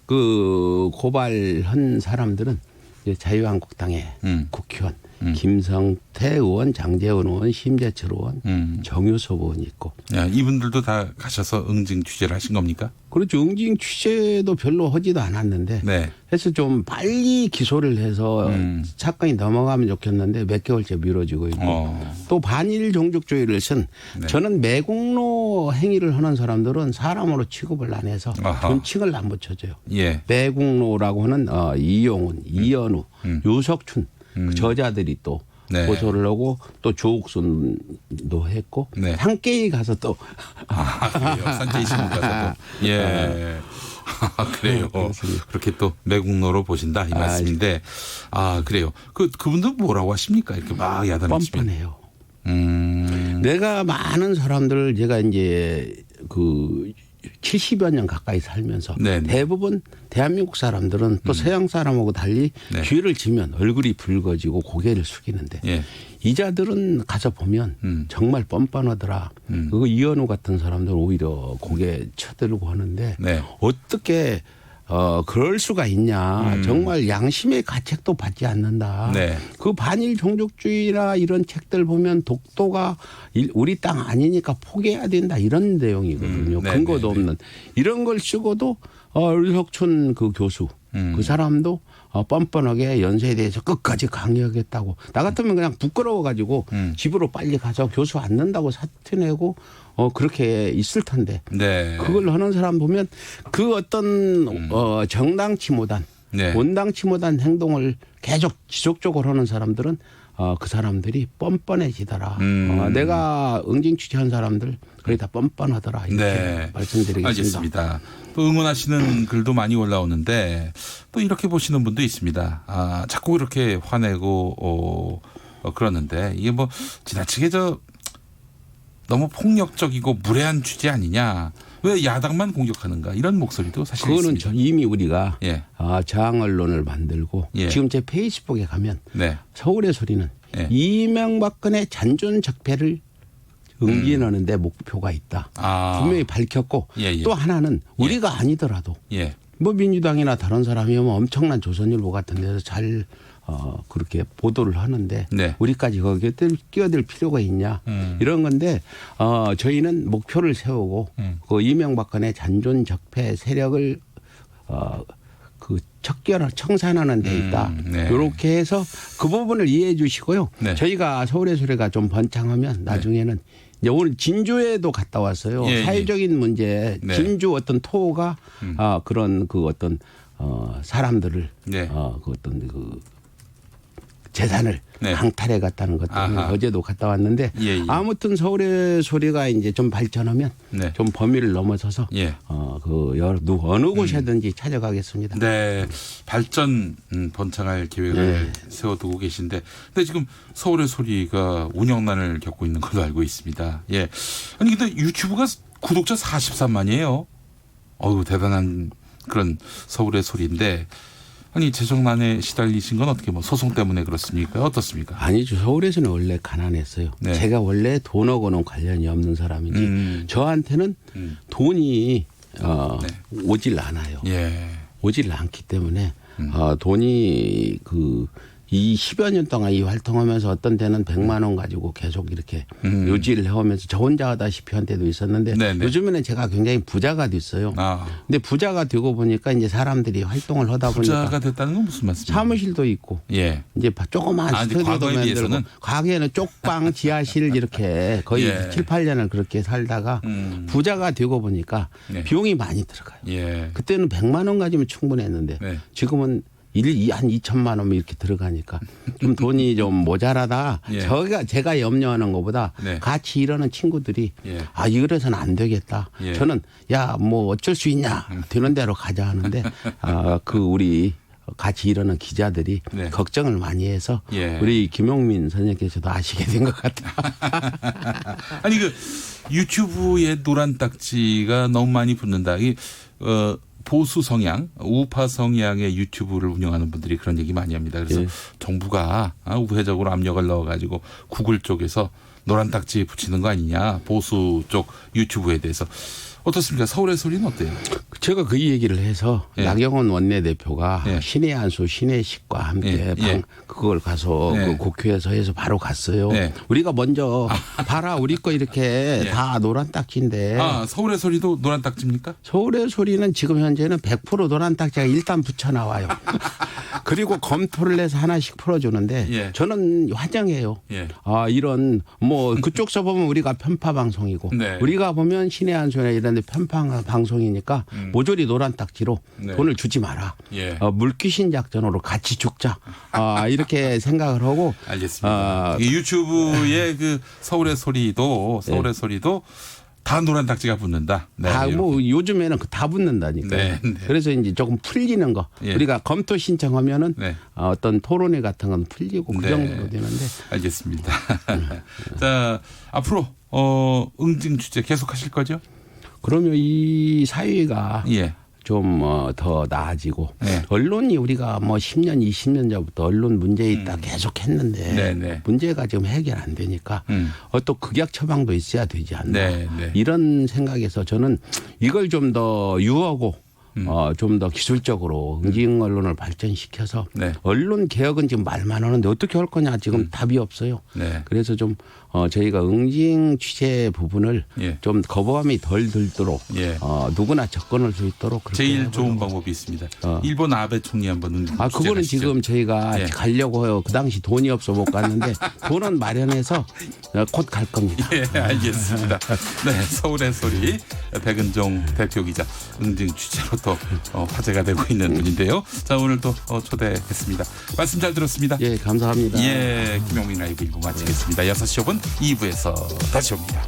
그 고발한 사람들은 이제 자유한국당의 국회의원 김성태 의원, 장재원 의원, 심재철 의원, 정유섭 의원이 있고. 야, 이분들도 다 가셔서 응징 취재를 하신 겁니까? 그렇죠. 응징 취재도 별로 하지도 않았는데 네. 해서 좀 빨리 기소를 해서 사건이 넘어가면 좋겠는데 몇 개월째 미뤄지고 있고 또 반일 종족주의를 쓴 저는 매국노 행위를 하는 사람들은 사람으로 취급을 안 해서 존칭을 안 붙여줘요. 예. 매국노라고 하는 이용훈, 이현우, 유석춘 그 저자들이 또 네. 고소를 하고 또 조옥순도 했고 네. 산케이 가서 또 그래요. 산케이 신문 가서 또. 예. 그래요. 그렇게 또 매국노로 보신다 이 말씀인데 그래요. 그분들 뭐라고 하십니까? 이렇게 막 야단치면. 뻔뻔해요. 내가 많은 사람들을 제가 이제 그 70여 년 가까이 살면서 네네. 대부분 대한민국 사람들은 또 서양 사람하고 달리 네. 뒤를 지면 얼굴이 붉어지고 고개를 숙이는데 예. 이자들은 가서 보면 정말 뻔뻔하더라. 그리고 이현우 같은 사람들은 오히려 고개 쳐들고 하는데 네. 어떻게 그럴 수가 있냐. 정말 양심의 가책도 받지 않는다. 네. 그 반일 종족주의나 이런 책들 보면 독도가 우리 땅 아니니까 포기해야 된다. 이런 내용이거든요. 네, 근거도 네, 네. 없는. 이런 걸 쓰고도 류석춘 그 교수 그 사람도 뻔뻔하게 연세에 대해서 끝까지 강의하겠다고. 나 같으면 그냥 부끄러워가지고 집으로 빨리 가서 교수 안 는다고 사퇴 내고 그렇게 있을 텐데. 네. 그걸 하는 사람 보면 그 어떤 정당치 못한 네. 온당치 못한 행동을 계속 지속적으로 하는 사람들은 그 사람들이 뻔뻔해지더라. 내가 응징 취재한 사람들 거의 다 뻔뻔하더라. 이렇게 네. 말씀드리겠습니다. 알겠습니다. 또 응원하시는 글도 많이 올라오는데 또 이렇게 보시는 분도 있습니다. 자꾸 이렇게 화내고 그러는데 이게 뭐 지나치게 너무 폭력적이고 무례한 취재 아니냐. 왜 야당만 공격하는가 이런 목소리도 사실 그거는 있습니다. 이미 우리가 예. 저항 언론을 만들고 예. 지금 제 페이스북에 가면 네. 서울의 소리는 예. 이명박근혜 잔존적폐를 응징하는데 목표가 있다. 분명히 밝혔고 예. 또 하나는 우리가 아니더라도 예. 뭐 민주당이나 다른 사람이면 엄청난 조선일보 같은 데서 잘 그렇게 보도를 하는데 네. 우리까지 거기에 끼어들 필요가 있냐 이런 건데 저희는 목표를 세우고 그 이명박근혜 잔존적폐 세력을 그 청산하는 데 있다. 네. 이렇게 해서 그 부분을 이해해 주시고요. 네. 저희가 서울의 소리가 좀 번창하면 나중에는 이제 오늘 진주에도 갔다 왔어요. 예, 사회적인 문제, 네. 진주 어떤 토가 그런 그 어떤 사람들을 네. 그 어떤 그 재산을 네. 강탈해 갔다는 것 때문에 아하. 어제도 갔다 왔는데 예. 아무튼 서울의 소리가 이제 좀 발전하면 네. 좀 범위를 넘어서서 예. 어느 곳이든지 찾아가겠습니다. 네, 발전 번창할 계획을 세워두고 계신데, 근데 지금 서울의 소리가 운영난을 겪고 있는 걸로 알고 있습니다. 예, 아니 근데 유튜브가 구독자 43만이에요. 어우 대단한 그런 서울의 소리인데, 아니 재정난에 시달리신 건 어떻게 뭐 소송 때문에 그렇습니까? 어떻습니까? 아니죠. 서울에서는 원래 가난했어요. 네. 제가 원래 돈하고는 관련이 없는 사람이지 저한테는 돈이 오질 않아요. 예. 오질 않기 때문에 돈이 이 10여 년 동안 이 활동하면서 어떤 데는 100만 원 가지고 계속 이렇게 유지를 해오면서 저 혼자 하다시피 한 때도 있었는데 네네. 요즘에는 제가 굉장히 부자가 됐어요. 근데 부자가 되고 보니까 이제 사람들이 활동을 하다 보니까 부자가 됐다는 건 무슨 말씀이에요? 사무실도 있고 예. 이제 조그마한 근데 스튜디오도 과거에 만들고 비해서는? 과거에는 쪽방 지하실 이렇게 거의 예. 7, 8년을 그렇게 살다가 부자가 되고 보니까 네. 비용이 많이 들어가요. 예. 그때는 100만 원 가지면 충분했는데 네. 지금은 한 2천만 원 이렇게 들어가니까 좀 돈이 좀 모자라다. 예. 제가 염려하는 것보다 네. 같이 일하는 친구들이 예. 이래서는 안 되겠다. 예. 저는 뭐 어쩔 수 있냐. 되는 대로 가자 하는데 우리 같이 일하는 기자들이 네. 걱정을 많이 해서 예. 우리 김용민 선생님께서도 아시게 된 것 같아요. 아니 유튜브에 노란 딱지가 너무 많이 붙는다. 보수 성향, 우파 성향의 유튜브를 운영하는 분들이 그런 얘기 많이 합니다. 그래서 예. 정부가 우회적으로 압력을 넣어가지고 구글 쪽에서 노란 딱지 붙이는 거 아니냐, 보수 쪽 유튜브에 대해서 어떻습니까? 서울의 소리는 어때요? 제가 그 얘기를 해서 나경원 원내대표가 신의 안수 신혜식과 함께 그걸 가서 그 국회에서 해서 바로 갔어요. 우리가 먼저 봐라 우리 거 이렇게 다 노란 딱지인데. 서울의 소리도 노란 딱지입니까? 서울의 소리는 지금 현재는 100% 노란 딱지가 일단 붙여 나와요. 그리고 검토를 해서 하나씩 풀어주는데 저는 환영해요. 이런 뭐 그쪽서 보면 우리가 편파 방송이고 우리가 보면 신의 안수나 이런 데 편파 방송이니까 모조리 노란 딱지로 돈을 주지 마라. 물귀신 작전으로 같이 죽자. 이렇게 생각을 하고. 알겠습니다. 유튜브의 그 서울의 소리도 다 노란 딱지가 붙는다. 다 뭐 요즘에는 다 붙는다니까요. 그래서 이제 조금 풀리는 거. 우리가 검토 신청하면은 어떤 토론회 같은 건 풀리고 그 정도로 되는데. 알겠습니다. 자, 앞으로 응징 취재 계속 하실 거죠? 그러면 이 사회가 좀 더 나아지고 언론이 우리가 뭐 10년, 20년 전부터 언론 문제 있다 계속 했는데 문제가 지금 해결 안 되니까 또 극약 처방도 있어야 되지 않나 이런 생각에서 저는 이걸 좀 더 유하고 좀 더 기술적으로 응징 언론을 발전시켜서 언론 개혁은 지금 말만 하는데 어떻게 할 거냐 지금 답이 없어요. 그래서 좀 저희가 응징 취재 부분을 좀 거부감이 덜 들도록 누구나 접근할 수 있도록 그렇게 제일 좋은 방법이 있습니다. 일본 아베 총리 한번 응징 그거는 취재하시죠. 지금 저희가 가려고 해요. 그 당시 돈이 없어 못 갔는데 돈은 마련해서 곧 갈 겁니다. 알겠습니다. 서울의 소리 백은종 대표 기자 응징 취재로 또 화제가 되고 있는 분인데요. 자, 오늘 또 초대했습니다. 말씀 잘 들었습니다. 감사합니다. 김용민 라이브 1부 마치겠습니다. 6시 5분 2부에서 다시 옵니다.